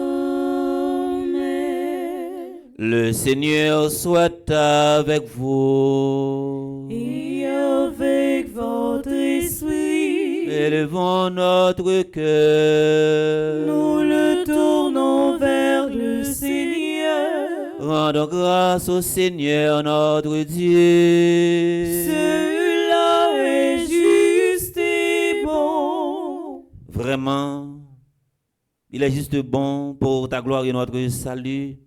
Le Seigneur soit avec vous. Et avec votre esprit, Élevons notre cœur. nous le tournons vers le Seigneur. Rendons grâce au Seigneur notre Dieu. Cela est juste et bon. Vraiment, il est juste bon pour ta gloire et notre salut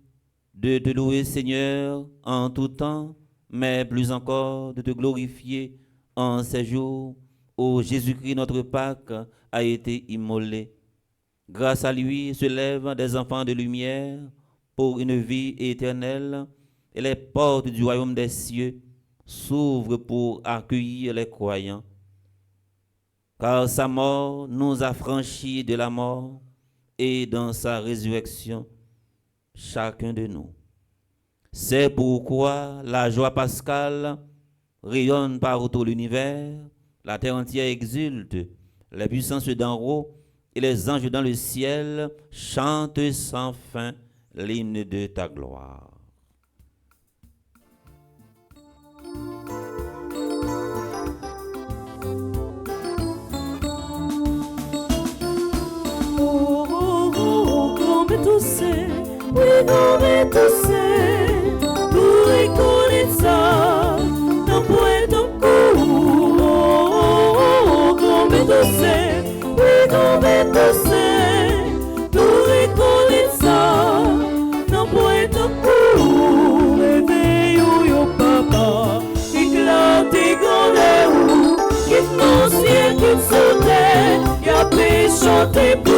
de te louer, Seigneur, en tout temps, mais plus encore de te glorifier en ces jours où Jésus-Christ, notre Pâque, a été immolé. Grâce à lui se lèvent des enfants de lumière pour une vie éternelle, et les portes du royaume des cieux s'ouvrent pour accueillir les croyants. Car sa mort nous a franchis de la mort, et dans sa résurrection, chacun de nous. C'est pourquoi la joie pascale rayonne par tout l'univers, la terre entière exulte, les puissances d'en haut et les anges dans le ciel chantent sans fin l'hymne de ta gloire. Come tu sei, tu ricorezza, non puoi toccare. Come tu sei, tu ricorezza, non puoi toccare. Veio io papà, éclaté grande, che non si è che sauté, e a pesciate più.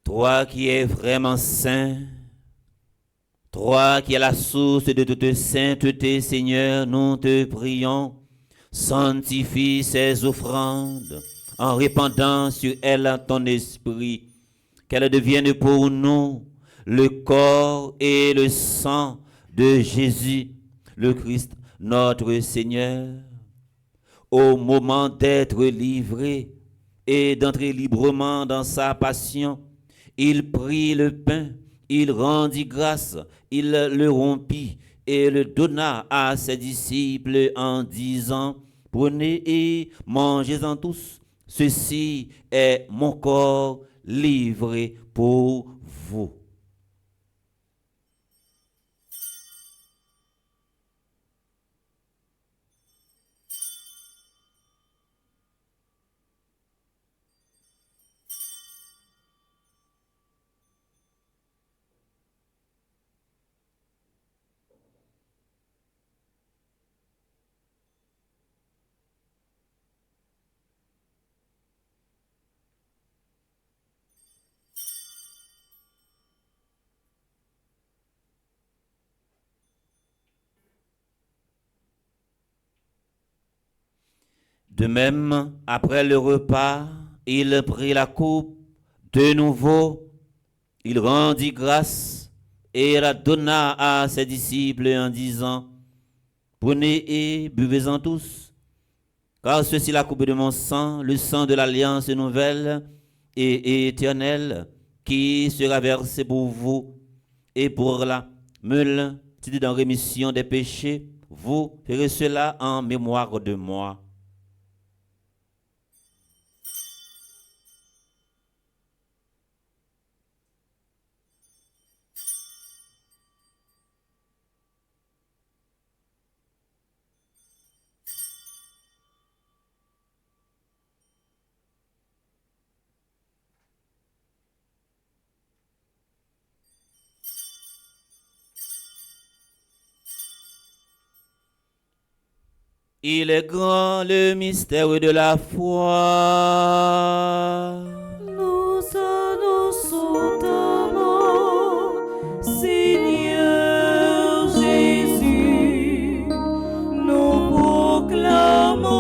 Toi qui es vraiment saint, toi qui es la source de toute sainteté, Seigneur, nous te prions, sanctifie ces offrandes en répandant sur elles ton esprit, qu'elles deviennent pour nous le corps et le sang de Jésus, le Christ, notre Seigneur. Au moment d'être livré et d'entrer librement dans sa passion, il prit le pain, il rendit grâce, il le rompit et le donna à ses disciples en disant, prenez et mangez-en tous, ceci est mon corps livré pour vous. De même, après le repas, il prit la coupe de nouveau, il rendit grâce et la donna à ses disciples en disant, prenez et buvez-en tous, Car ceci est la coupe de mon sang, le sang de l'alliance nouvelle et éternelle, qui sera versé pour vous et pour la multitude en rémission des péchés. Vous ferez cela en mémoire de moi. Il est grand le mystère de la foi. Nous annonçons ta mort, Seigneur Jésus. Nous proclamons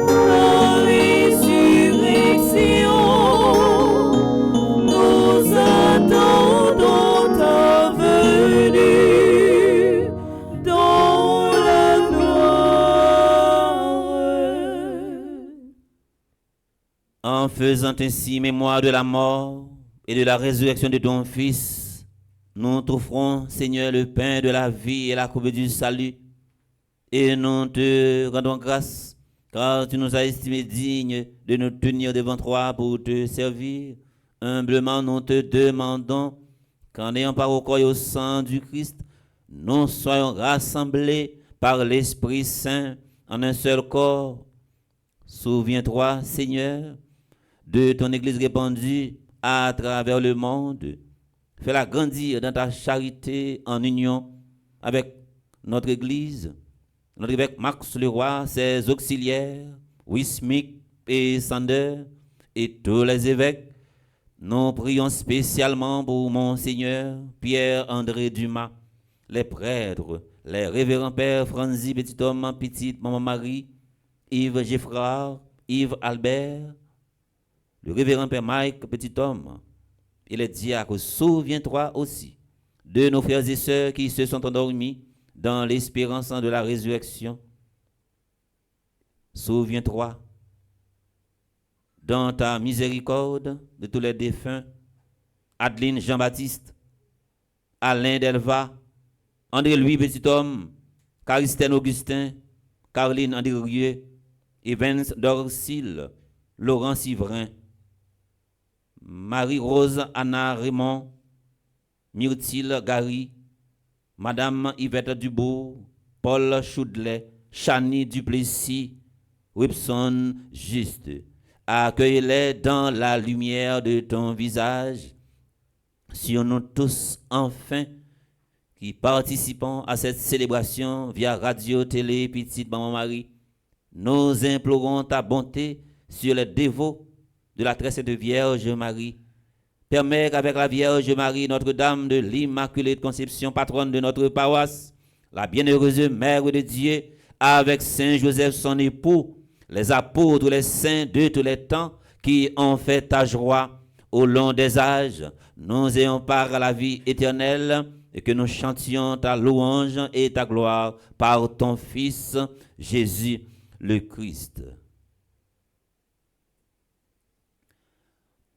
ta résurrection. Nous attendons ta venue dans la En faisant ainsi mémoire de la mort et de la résurrection de ton Fils, nous t'offrons, Seigneur, le pain de la vie et la coupe du salut. Et nous te rendons grâce, car tu nous as estimés dignes de nous tenir devant toi pour te servir. Humblement, nous te demandons qu'en ayant part au corps et au sang du Christ, nous soyons rassemblés par l'Esprit Saint en un seul corps. Souviens-toi, Seigneur, de ton Église répandue à travers le monde. Fais-la grandir dans ta charité en union avec notre Église, notre évêque Max Leroy, ses auxiliaires, Wismic et Sander, et tous les évêques. Nous prions spécialement pour Monseigneur Pierre-André Dumas, les prêtres, les révérends pères Franzi Petit-Homme, Petite Maman Marie, Yves Geffrard, Yves Albert, le révérend père Mike Petit-Homme, et les diacres. Souviens-toi aussi de nos frères et sœurs qui se sont endormis dans l'espérance de la résurrection. Souviens-toi dans ta miséricorde de tous les défunts, Adeline Jean-Baptiste, Alain Delva, André-Louis Petit-Homme, Caristène Augustin, Caroline Andrieux, Evans Dorcil, Laurent Sivrin, Marie-Rose Anna Raymond, Myrtille Gary, Madame Yvette Dubourg, Paul Choudlet, Chani Duplessis, Wibson Juste. Accueille-les dans la lumière de ton visage. Sur nous tous, enfin, qui participons à cette célébration via radio, télé, Petite Maman Marie, nous implorons ta bonté sur les dévots de la très sainte Vierge Marie. Permets qu'avec la Vierge Marie, Notre-Dame de l'Immaculée Conception, patronne de notre paroisse, la bienheureuse Mère de Dieu, avec Saint Joseph son époux, les apôtres, les saints de tous les temps, qui ont fait ta joie au long des âges, nous ayons part à la vie éternelle, et que nous chantions ta louange et ta gloire par ton Fils, Jésus le Christ.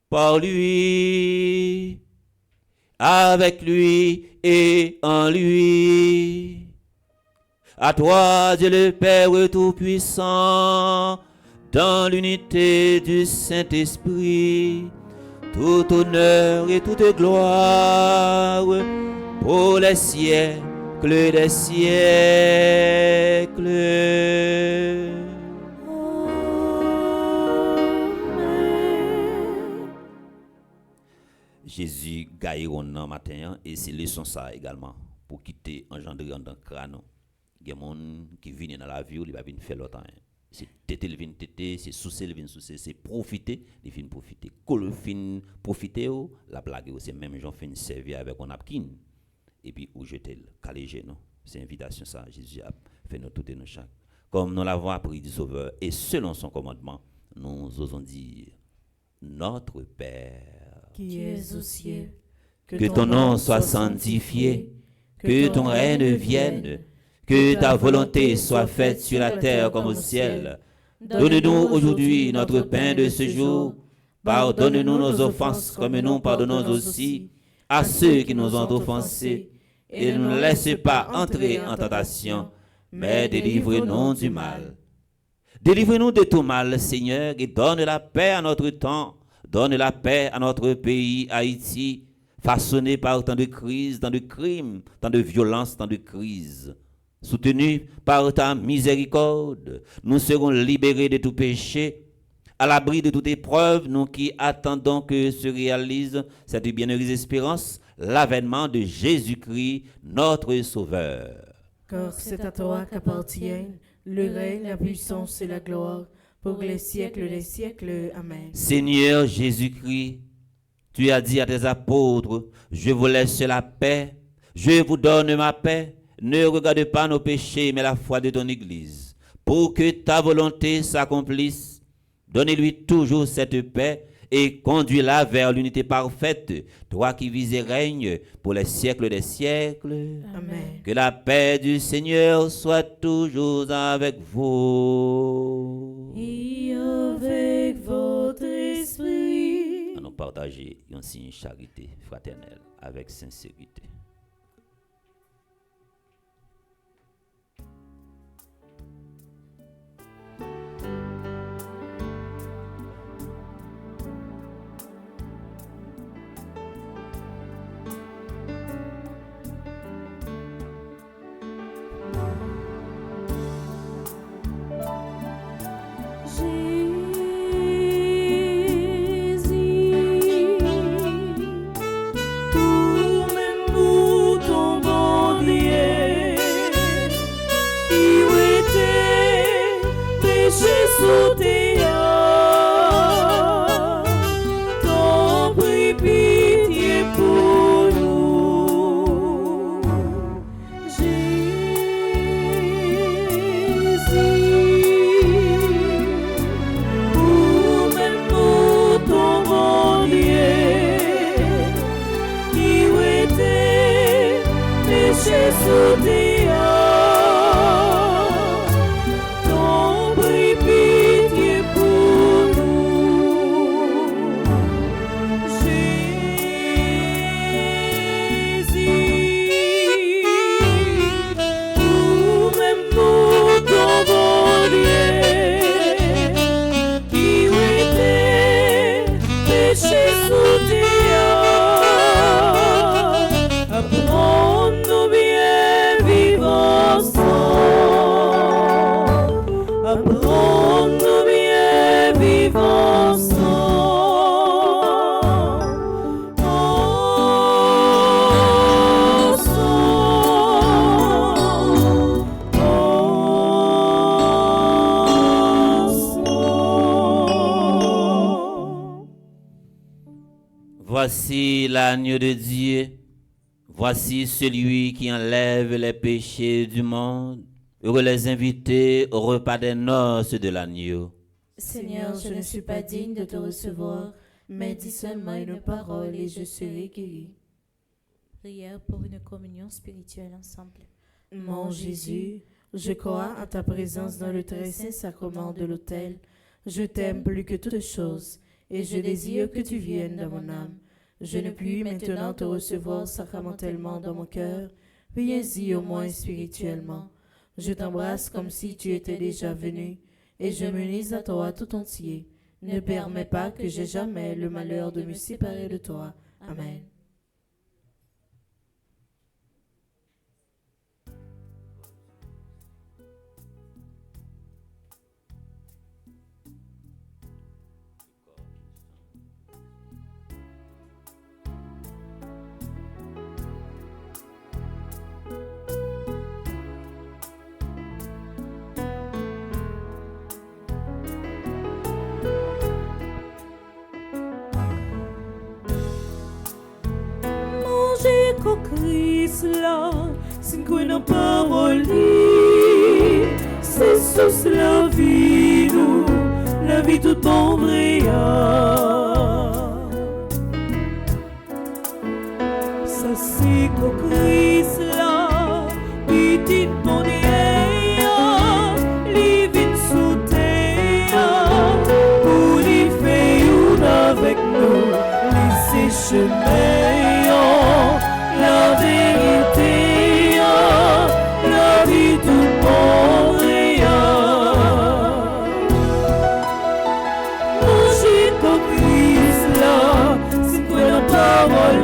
Par lui, avec lui et en lui, à toi, Dieu le Père Tout-Puissant, dans l'unité du Saint-Esprit, tout honneur et toute gloire pour les siècles des siècles. Jésus gagne un matin et c'est leçon ça également pour quitter engendrer dans le crâne. Il y a des gens qui viennent dans la vie, ils ne viennent pas faire l'autre. C'est tété, ils viennent tété, c'est souci, ils viennent souci, c'est profiter, ils viennent profiter. Quand ils viennent profiter, la blague, c'est même gens viennent servir avec un napkin. Et puis, où jeter le calégé, non? C'est invitation ça, Jésus a fait nous toutes et nous chaque. Comme nous l'avons appris du Sauveur, et selon son commandement, nous osons dire, notre Père, qui es aux cieux, que ton nom soit sanctifié, que ton règne vienne, Que ta volonté soit faite sur la terre comme au ciel. Donne-nous aujourd'hui notre pain de ce jour. Pardonne-nous nos offenses comme nous pardonnons aussi à ceux qui nous ont offensés. Et ne nous laisse pas entrer en tentation, mais délivre-nous du mal. Délivre-nous de tout mal, Seigneur, et donne la paix à notre temps. Donne la paix à notre pays, Haïti, façonné par tant de crises, tant de crimes, tant de violences, tant de crises. Soutenu par ta miséricorde, nous serons libérés de tout péché, à l'abri de toute épreuve, nous qui attendons que se réalise cette bienheureuse espérance, l'avènement de Jésus-Christ, notre Sauveur. Car c'est à toi qu'appartiennent le règne, la puissance et la gloire, pour les siècles des siècles. Amen. Seigneur Jésus-Christ, tu as dit à tes apôtres, je vous laisse la paix, je vous donne ma paix. Ne regarde pas nos péchés, mais la foi de ton Église. Pour que ta volonté s'accomplisse, donnez-lui toujours cette paix et conduis-la vers l'unité parfaite, toi qui vis et règnes pour les siècles des siècles. Amen. Que la paix du Seigneur soit toujours avec vous. Et avec votre esprit. Nous partager un signe de charité fraternelle avec sincérité. Voici l'agneau de Dieu, voici celui qui enlève les péchés du monde. Heureux les invités au repas des noces de l'agneau. Seigneur, je ne suis pas digne de te recevoir, mais dis seulement une parole et je serai guéri. Prière pour une communion spirituelle ensemble. Mon Jésus, je crois à ta présence dans le très saint sacrement de l'autel. Je t'aime plus que toute chose et je désire que tu viennes dans mon âme. Je ne puis maintenant te recevoir sacramentellement dans mon cœur, viens-y au moins spirituellement. Je t'embrasse comme si tu étais déjà venu, et je me lis à toi tout entier. Ne permets pas que j'aie jamais le malheur de me séparer de toi. Amen. Christ là, sin que n'a parole, c'est sous la vie nous, la vie toute bon vrai. Ça c'est qu'au Christ là, petit mon Dieu, il vient sous terre pour y faire avec nous, laisser chemin, la vérité, la vie tout bon. Manger comme Christ là, c'est quoi la parole,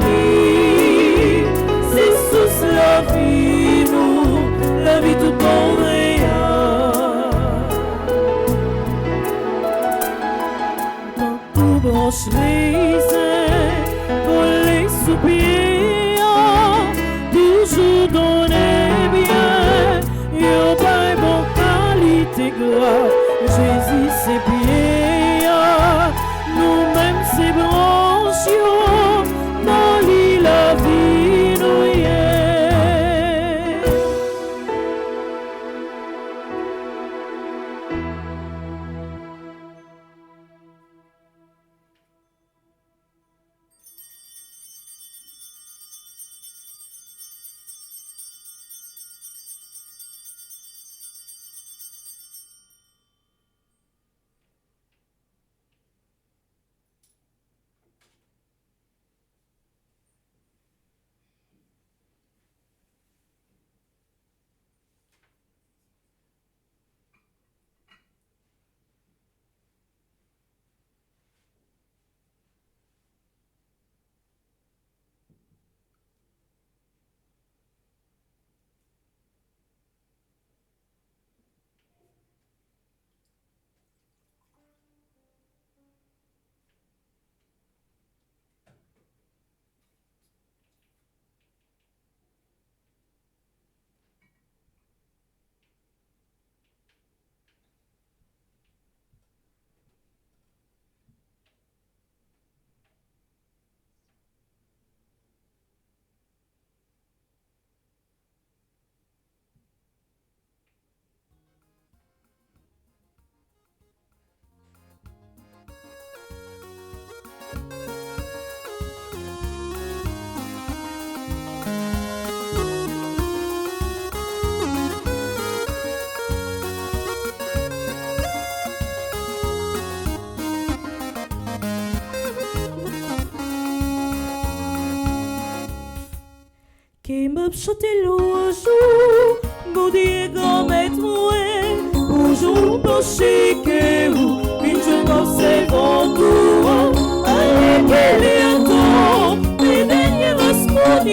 c'est sous la vie, nous, la vie tout bon. Dans tout branche raisin, pour les soupirs, toujours donner bien, y'a pas bon qualité gras, Jésus c'est bien, nous-mêmes c'est branches, dans l'île la vie nous y est. Qui m'a chanté louange, mon Dieu grand maître moi, bonjour penché que vous, une jeune pensée pour tout, allez qu'elle est un temps, les derniers respondent,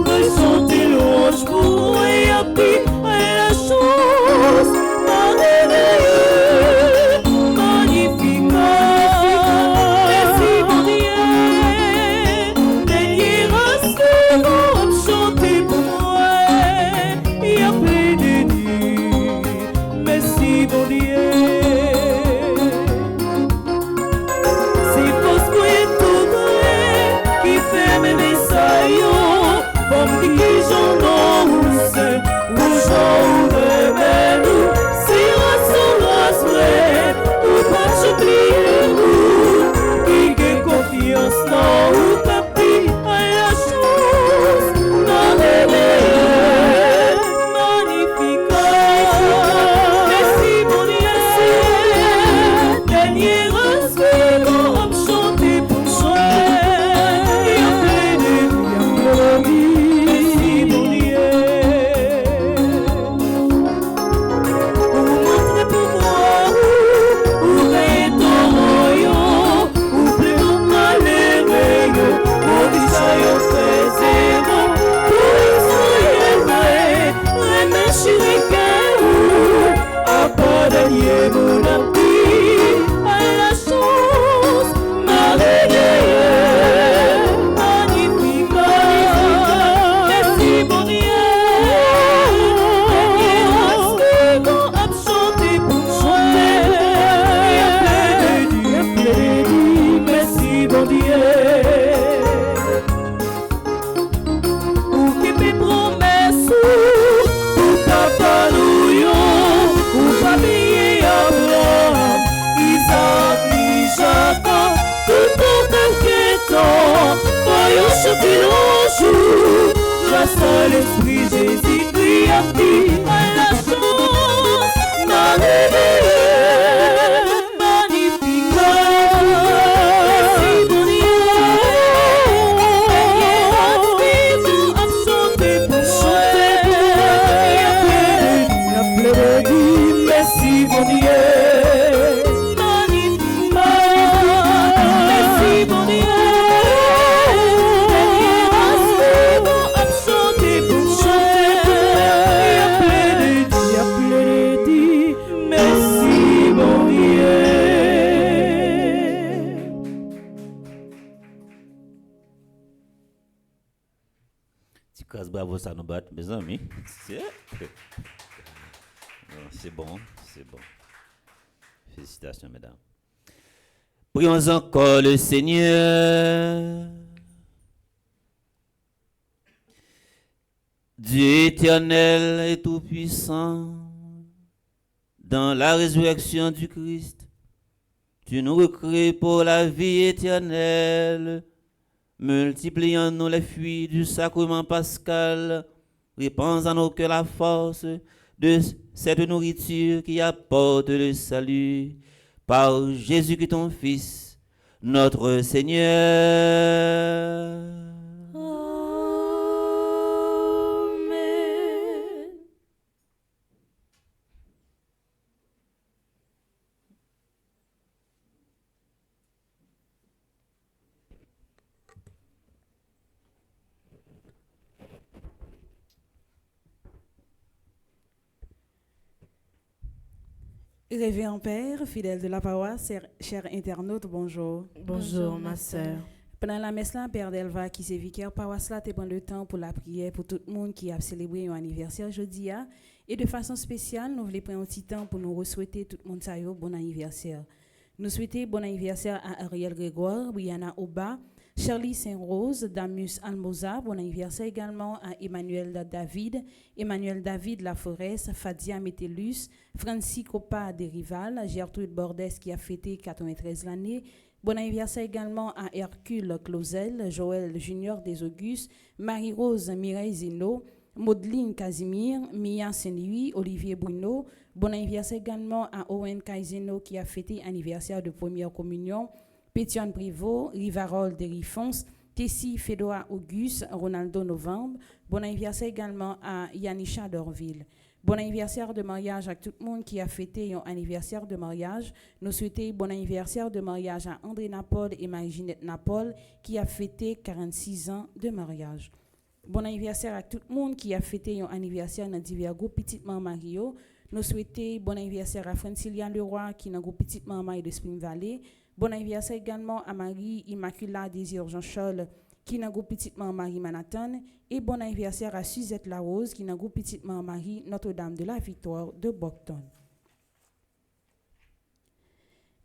me chanter louange pour moi et à pied à la chance, ma réveillée, magnifique, merci mon Dieu, dernier respect. Chanter pour moi, il y a plein de nuits, merci mon Dieu. C'est parce que est tout vrai qui fait mes messages, comme qui j'en ose, ou j'en rebelle, c'est race vrai, ou pas j'oublie vous, qui gagne confiance dans ou tapis à la chose. Magnifique, merci mon Dieu, dernier respect, comme chanter pour soi, il y a plein de vie, merci mon Dieu, pour montrer pouvoir, où est ton royaume, où plus ton malheureux, où dit ça y fait zéro. Pardonnier mon appui à la chance, ma réveillée, magnifique, merci mon Dieu, dernier respect qu'on a chanté pour moi, il y a plein de nuits, merci mon Dieu, pour qui mes promesses, pour ta palouille. Famille Abraham, Isaac, ni Jacob, tout en t'inquiétant, voyons chanter nos jours, grâce à l'Esprit Jésus-Christ a dit. bravo ça nous bat, mes amis. C'est bon, c'est bon. Félicitations, mesdames. Prions encore le Seigneur. Dieu éternel et tout-puissant, dans la résurrection du Christ, tu nous recrées pour la vie éternelle, multipliant nous les fruits du sacrement pascal, répands en nos cœurs la force de cette nourriture qui apporte le salut, par Jésus-Christ ton Fils, notre Seigneur. Révérend Père, fidèle de la paroisse, chers internautes, bonjour. Bonjour, ma sœur. Pendant la messe là, Père Delva, qui est vicaire paroisse là, te prend le temps pour la prière pour tout le monde qui a célébré un anniversaire aujourd'hui. Et de façon spéciale, nous voulons prendre un petit temps pour nous souhaiter tout le monde ça bon anniversaire. Nous souhaitons bon anniversaire à Ariel Grégoire, Brianna Oba, Charlie Saint-Rose, Damus Almoza, bon anniversaire également à Emmanuel David Laforêt, Fadia Métellus, Francis Copa Derival, Gertrude Bordes qui a fêté 93 l'année. Bon anniversaire également à Hercule Clausel, Joël Junior des Augustes, Marie-Rose Mireille Zeno, Maudeline Casimir, Mia Saint-Louis, Olivier Bruno. Bon anniversaire également à Owen Kaizeno qui a fêté anniversaire de première communion. Pétion Prévost, Rivarol Derifons, Tessie Fédora Auguste, Ronaldo Novembre. Bon anniversaire également à Yanisha Dorville. Bon anniversaire de mariage à tout le monde qui a fêté un anniversaire de mariage. Nous souhaitons bon anniversaire de mariage à André Napol et Marie-Ginette Napol qui a fêté 46 ans de mariage. Bon anniversaire à tout le monde qui a fêté un anniversaire dans divers groupes Petite Maman Mario. Nous souhaitons bon anniversaire à Francilia Leroy qui est dans le groupe Petite Maman de Spring Valley. Bon anniversaire également à Marie Immaculée Désir Jean-Charles qui est dans le groupe Petite Maman Marie Manhattan. Et bon anniversaire à Suzette Larose qui est dans le groupe Petite Maman Marie Notre-Dame de la Victoire de Bocton.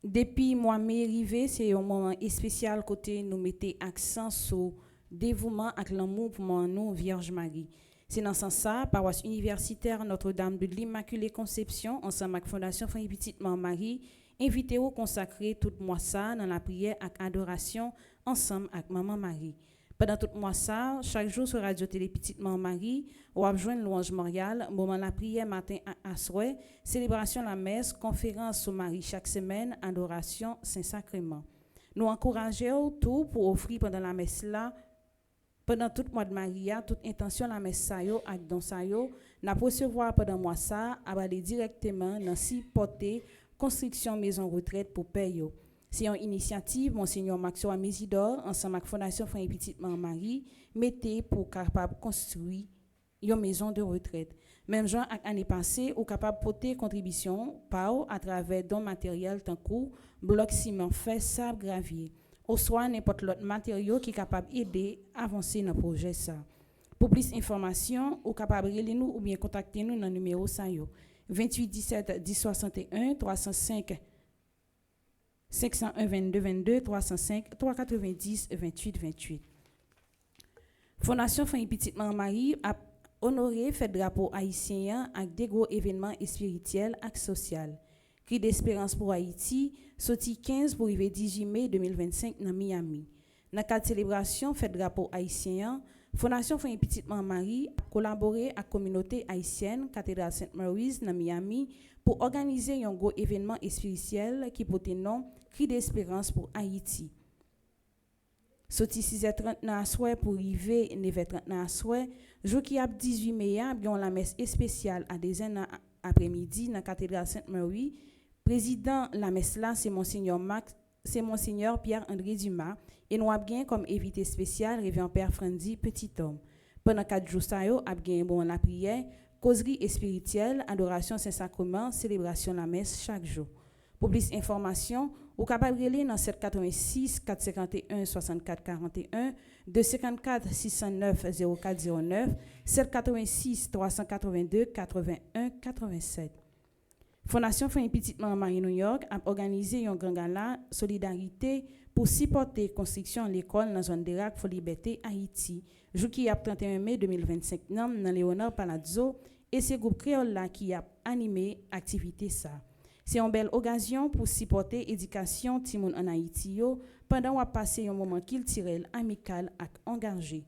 Depuis mois mai arrivé, c'est un moment spécial côté nous mettons accent sur dévouement et l'amour pour nous Vierge Marie. C'est dans ce sens ça, paroisse universitaire Notre-Dame de l'Immaculée Conception ensemble avec Fondation Frère Petite Maman Marie invité au consacrer tout mois ça dans la prière et adoration ensemble avec Maman Marie. Pendant tout mois ça, chaque jour sur Radio Télé Petite Maman Marie, on a besoin de louange mariale, moment la prière matin à soir, célébration la messe, conférence sur Marie chaque semaine, adoration Saint-Sacrement. Nous encourageons tout pour offrir pendant la messe là, pendant tout mois de Maria, toute intention la messe ça yo avec don ça yo, n'a recevoir pendant mois ça, aller directement dans si porter construction maison retraite pour payer. C'est une initiative Monseigneur Maxo Amésidor ensemble avec Fondation Frère et Petite Maman Marie mettez pour capable construire une maison de retraite. Même gens l'année passée ou capable porter contribution par à travers dons matériels tant que bloc ciment, fer, sable, gravier. Ou soit n'importe l'autre matériau qui est capable d'aider à avancer dans le projet ça. Pour plus d'informations, ou capable de nous ou bien contacter nous dans le numéro ça 28 17 10 61 305 501 22 22 305 390 28 28. Fondation Frère Petite Maman Marie a honoré fait drapeau haïtien avec des gros événements spirituels et sociaux. Cri d'espérance pour Haïti, sorti 15 pour arriver 18 mai 2025 dans Miami. Dans cadre célébration fait drapeau haïtien, Fondation Frère Petite Maman Marie a collaboré avec la communauté haïtienne Cathédrale Sainte-Mary's dans Miami pour organiser un gros événement spirituel qui porte le nom Cri d'espérance pour Haïti. Sorti 6h30 dans la soirée pour arriver 9h30 dans la soirée, jour qui a 18 mai, bien la messe spéciale à des heures après-midi dans la cathédrale Sainte-Marie. Président la messe là, c'est Monseigneur Pierre-André Dumas et nous avons bien comme invité spécial Révérend Père Frandy Petit Homme. Pendant 4 jours ça yo a bien bon la prière, causerie spirituelle, adoration Saint-Sacrement, célébration la messe chaque jour. Pour plus d'informations, vous pouvez appeler dans 786 451 64 41, 254 609 0409, 786 382 81 87. Fondation Fin Petite Marie New York a organisé un grand gala solidarité pour supporter construction de l'école dans la zone d'Irak pour Liberté Haïti. Jour qui a 31 mai 2025 dans Léonard Palazzo et c'est groupe créole là qui a animé activité ça. C'est une belle occasion pour supporter l'éducation Timoun en Haïti yo, pendant qu'on a passé un moment culturel, amical et engagé.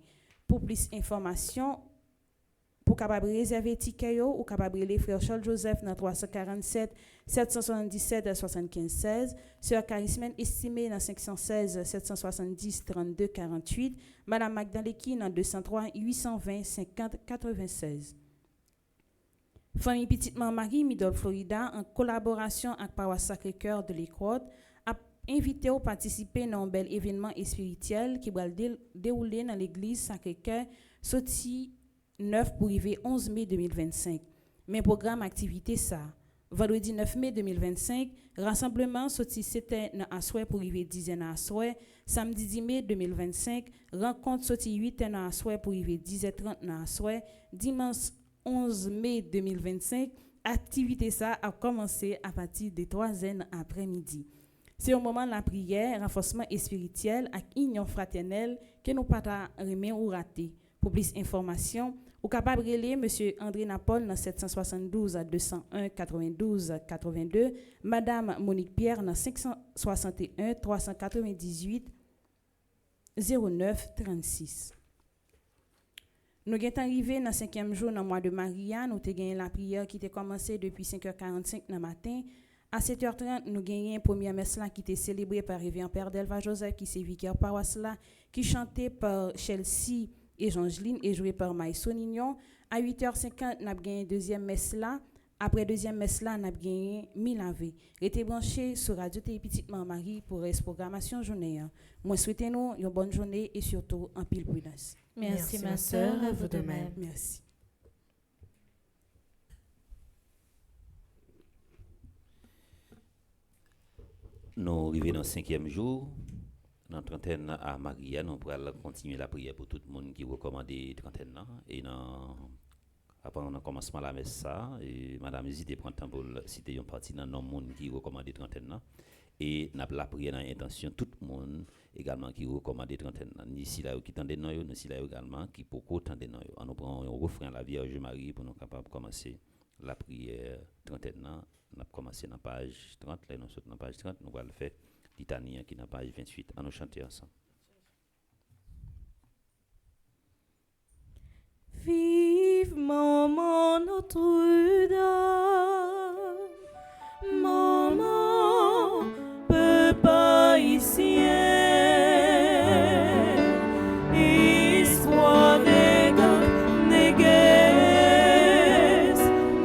Pour plus d'informations, pour capable réserver ticket yo, ou capable les frères Charles Joseph dans 347 777 75 16, sœur Charismène estimée dans 516 770 32 48, madame Magdaleki dans 203 820 50 96. Famille Petite Marie Middle Florida, en collaboration avec Paroisse Sacré-Cœur de l'Équateur, a invité à participer à un bel événement spirituel qui va dérouler dans l'église Sacré-Cœur, sorti 9 pour arriver 11 mai 2025. Mais programme activité ça. Vendredi 9 mai 2025, rassemblement sorti 7 à soir pour arriver 10 à soir. Samedi 10 mai 2025, rencontre sorti 8 à soir pour arriver 10h30 à soir. Dimanche 11 mai 2025, activité ça a commencé à partir de 3h après-midi. C'est au moment de la prière, renforcement spirituel et union fraternelle que nous pas remettre ou rater. Pour plus d'informations, vous capable de relayer M. André Napol dans 772 201 92 82, Madame Monique Pierre dans 561 398 09 36. Nous sommes arrivés dans le 5e jour dans le mois de Maria. Nous avons gagné la prière qui a commencé depuis 5h45 dans le matin. À 7h30, nous avons gagné la première messe qui était célébrée par Révérend Père Delva Joseph, qui est vicaire paroisse là, qui chantait par Chelsea et Angeline et joué par Maïso Nignon. À 8h50, nous avons gagné la deuxième messe là. Après la deuxième messe là, nous avons gagné Milavé. Restez branchés sur Radio Télé Petite Marie pour la programmation journée. Moi, souhaitez-nous une bonne journée et surtout un pile prudence. Merci ma sœur, à vous de même. Merci. Nous arrivons dans le 5e jour. Dans la trentaine à Maria, nous pourrons continuer la prière pour tout le monde qui recommande la trentaine. Et après, on a commencé la messe, et madame hésite prendre temps pour citer une partie dans le monde qui recommande la trentaine. Et nous avons la prière dans l'intention, tout le monde également qui recommande la trentaine. Ni si là qui tendent nous, ni si là également qui beaucoup tendent nous. On nous prend un refrain à la Vierge Marie pour nous capables de commencer la prière trentaine. Nous avons commencé dans la page 30, là nous sommes dans la page 30, nous allons le faire l'Italien qui est dans la page 28. À nous chanter ensemble. Vivement mon Notre-Dame, maman, peuple haïtien, histoire des négues,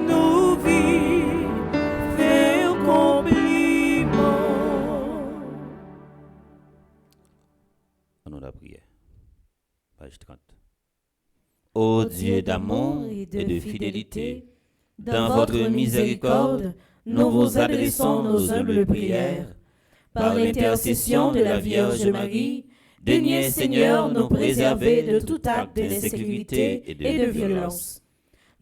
nous vivons, fait compliment. À nous la prière. Page 30. Ô Dieu d'amour et de fidélité, dans votre miséricorde, nous vous adressons nos humbles prières. Par l'intercession de la Vierge Marie, daignez, Seigneur, nous préserver de tout acte d'insécurité et de violence.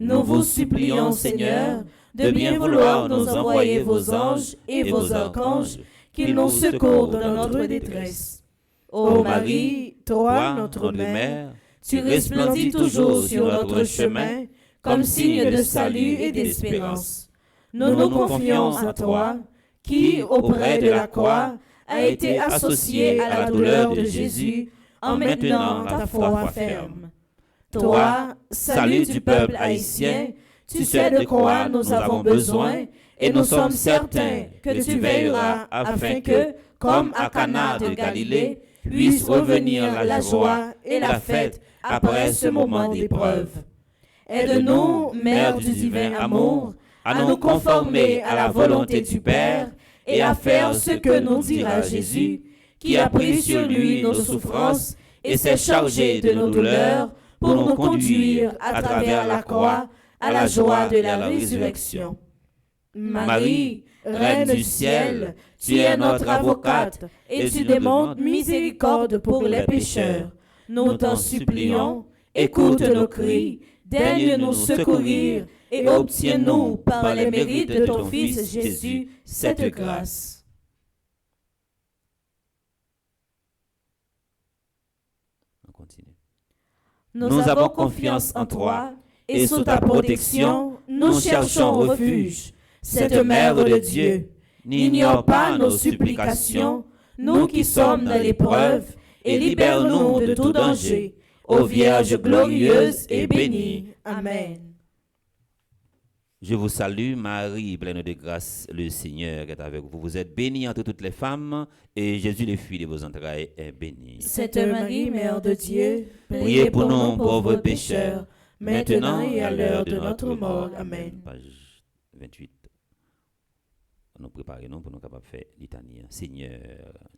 Nous vous supplions, Seigneur, de bien vouloir nous envoyer vos anges et vos archanges, qu'ils nous secourent dans notre détresse. Ô Marie, toi, notre mère, tu resplendis toujours sur notre chemin comme signe de salut et d'espérance. Nous nous confions à toi, qui, auprès de la croix, a été associé à la douleur de Jésus en maintenant ta foi ferme. Toi, salut du peuple haïtien, tu sais de quoi nous avons besoin et nous sommes certains que tu veilleras afin que, comme à Cana de Galilée, puisse revenir la joie et la fête après ce moment d'épreuve. Aide-nous, Mère du divin amour, à nous conformer à la volonté du Père et à faire ce que nous dira Jésus, qui a pris sur lui nos souffrances et s'est chargé de nos douleurs pour nous conduire à travers la croix à la joie de la résurrection. Marie, Reine du ciel, tu es notre avocate et tu demandes miséricorde pour les pécheurs. Nous t'en supplions, écoute nos cris, daigne nous secourir et obtiens-nous par les mérites de ton Fils Jésus cette grâce. On continue. Nous avons confiance en toi et sous ta protection, nous cherchons refuge. Cette Mère de Dieu, n'ignore pas nos supplications, nous qui sommes dans l'épreuve, et libère-nous de tout danger. Ô Vierge glorieuse et bénie. Amen. Je vous salue, Marie, pleine de grâce, le Seigneur est avec vous. Vous êtes bénie entre toutes les femmes, et Jésus, le fruit de vos entrailles, est béni. Sainte Marie, Mère de Dieu, Priez pour nous, pauvres pécheurs, maintenant et à l'heure de notre mort. Amen. Page 28. Nous préparons pour nous capables de faire litanie. Seigneur,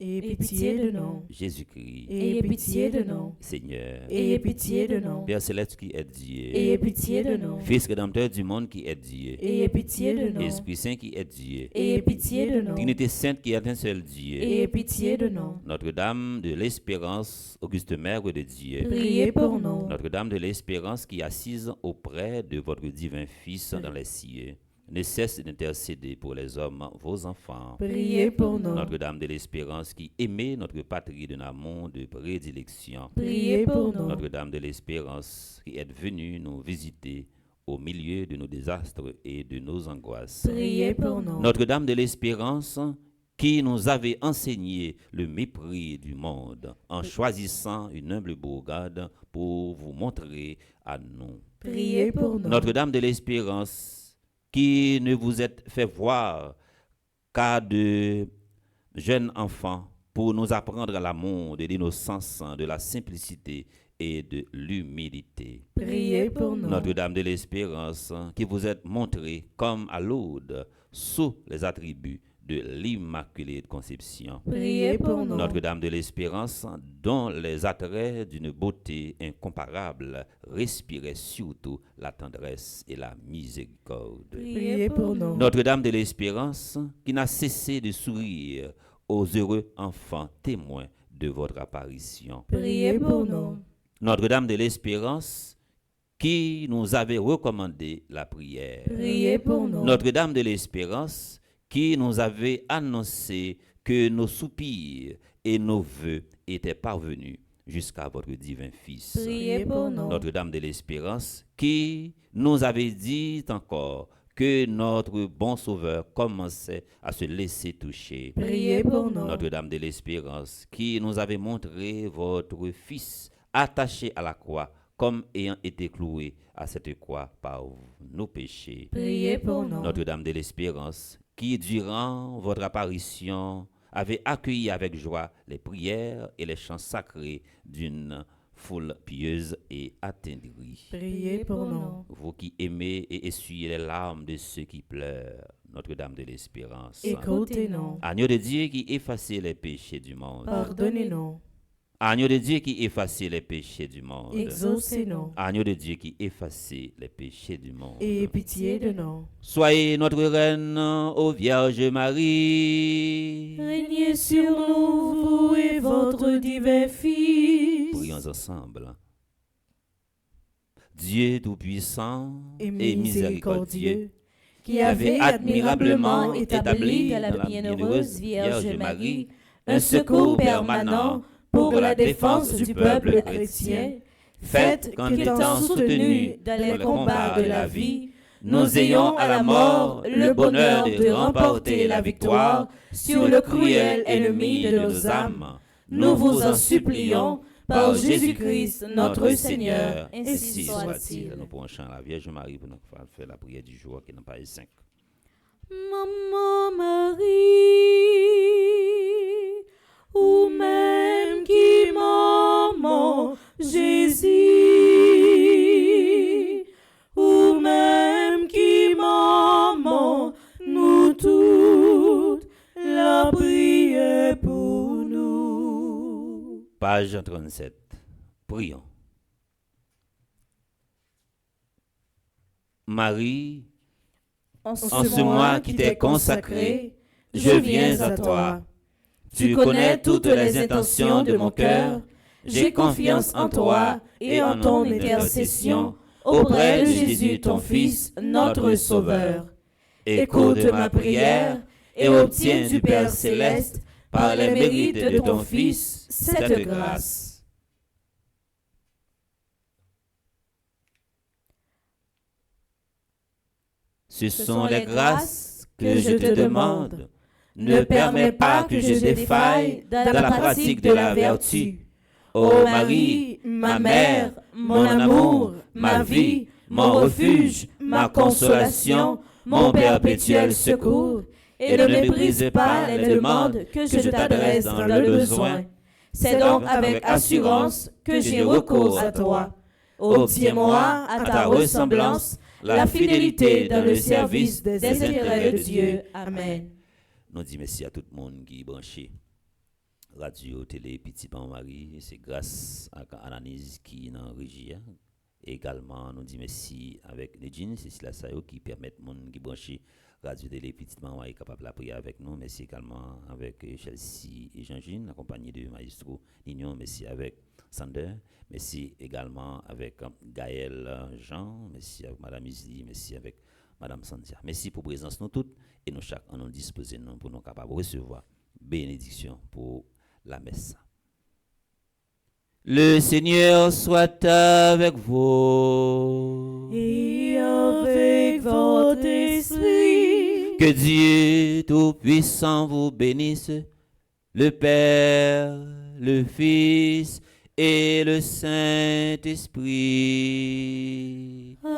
Ayez pitié de nous. Jésus-Christ, Ayez pitié de nous. Seigneur, Ayez pitié de nous. Père céleste qui est Dieu, Ayez pitié de nous. Fils rédempteur du monde qui est Dieu, Ayez pitié de nous. Esprit Saint qui est Dieu, Ayez pitié de nous. Trinité Sainte qui est un seul Dieu, Ayez pitié de nous. Notre-Dame de l'Espérance, Auguste Mère de Dieu, Priez pour nous. Notre-Dame de l'Espérance qui est assise auprès de votre divin Fils dans les cieux, ne cesse d'intercéder pour les hommes, vos enfants. Priez pour nous. Notre-Dame de l'Espérance qui aimait notre patrie d'un amour de prédilection. Priez pour nous. Notre-Dame de l'Espérance qui est venue nous visiter au milieu de nos désastres et de nos angoisses. Priez pour nous. Notre-Dame de l'Espérance qui nous avait enseigné le mépris du monde en choisissant une humble bourgade pour vous montrer à nous. Priez pour nous. Notre-Dame de l'Espérance qui ne vous êtes fait voir qu'à de jeunes enfants pour nous apprendre l'amour, de l'innocence, de la simplicité et de l'humilité. Priez pour nous. Notre-Dame de l'Espérance qui vous êtes montrée comme à l'aude sous les attributs de l'Immaculée Conception. Priez pour nous. Notre-Dame de l'Espérance, dont les attraits d'une beauté incomparable respiraient surtout la tendresse et la miséricorde. Priez pour nous. Notre-Dame de l'Espérance, qui n'a cessé de sourire aux heureux enfants témoins de votre apparition. Priez pour nous. Notre-Dame de l'Espérance, qui nous avait recommandé la prière. Priez pour nous. Notre-Dame de l'Espérance, qui nous avait annoncé que nos soupirs et nos vœux étaient parvenus jusqu'à votre divin Fils. Priez pour nous. Notre-Dame de l'Espérance, qui nous avait dit encore que notre bon Sauveur commençait à se laisser toucher. Priez pour nous. Notre-Dame de l'Espérance, qui nous avait montré votre Fils attaché à la croix, comme ayant été cloué à cette croix par nos péchés. Priez pour nous. Notre-Dame de l'Espérance, qui durant votre apparition avait accueilli avec joie les prières et les chants sacrés d'une foule pieuse et attendrie. Priez pour nous. Vous qui aimez et essuyez les larmes de ceux qui pleurent, Notre-Dame de l'Espérance. Écoutez-nous. Agneau de Dieu qui effacez les péchés du monde. Pardonnez-nous. Agneau de Dieu qui effacez les péchés du monde. Exaucez-nous. Agneau de Dieu qui effacez les péchés du monde. Ayez pitié de nous. Soyez notre reine, ô Vierge Marie. Régnez sur nous, vous et votre divin Fils. Prions ensemble. Dieu Tout-Puissant Et et miséricordieux, qui avez admirablement établi à la bienheureuse Vierge Marie un secours permanent pour la défense du peuple chrétien, faites qu'étant soutenus dans les combats de la vie, nous ayons à la mort le bonheur de remporter la victoire sur le cruel ennemi de nos âmes. Nous vous en supplions par Jésus-Christ notre Seigneur. Ainsi soit-il. Nous pourrons chanter la Vierge Marie pour nous faire la prière du jour qui n'est pas 5. Maman Marie, ou même qui maman Jésus, ou même qui maman nous toutes, la prière pour nous. Page 37. Prions. Marie, En ce mois qui t'est consacré, je viens à toi. Tu connais toutes les intentions de mon cœur. J'ai confiance en toi et en ton intercession auprès de Jésus, ton Fils, notre Sauveur. Écoute ma prière et obtiens du Père céleste, par les mérites de ton Fils, cette grâce. Ce sont les grâces que je te demande. Ne permets pas que je défaille dans la pratique de la vertu. Ô Marie, ma mère, mon amour, ma vie, mon refuge, ma consolation, mon perpétuel secours, et ne méprise pas les demandes que je t'adresse dans le besoin. C'est donc avec assurance que j'ai recours à toi. Obtiens-moi à ta ressemblance la fidélité dans le service des intérêts de Dieu. Amen. Nous disons merci à tout le monde qui est branché. Radio, télé, Petit Pan Marie, c'est grâce à Ananis qui est dans la régie. Également, nous disons merci avec Nedjine, c'est cela qui permet aux gens qui branché Radio Télé Petit Pan Marie capable de prier avec nous. Merci également avec Chelsea et Jean-Gine, accompagné de Maestro Nignon. Merci avec Sander. Merci également avec Gaël Jean. Merci avec Madame Isli. Merci avec Madame Sandia. Merci pour la présence nous toutes et nous chaque en nous disposer pour nous capables de recevoir bénédiction pour la messe. Le Seigneur soit avec vous. Et avec votre esprit. Que Dieu Tout-Puissant vous bénisse, le Père, le Fils et le Saint-Esprit. Amen.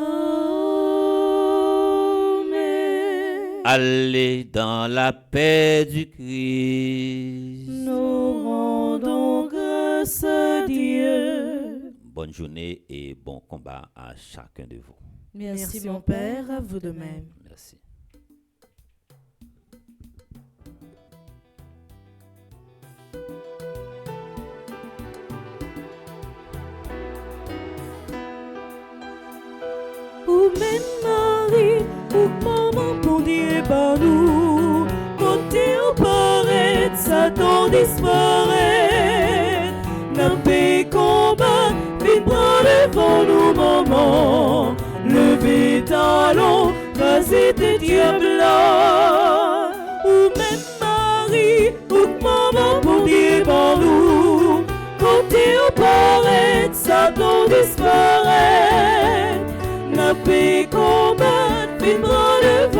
Allez dans la paix du Christ. Nous rendons grâce à Dieu. Bonne journée et bon combat à chacun de vous. Merci mon Père, à vous de même. Merci. Ou même Marie, ou maman bon Dieu par nous. Côté au paraît, Satan disparaît. N'a pas combat, vite prends devant nous maman. Levez talons, vas-y tes diables. Ou même Marie, ou maman bon Dieu par nous. Côté au paraît, Satan disparaît. N'a pas combat, vite prends devant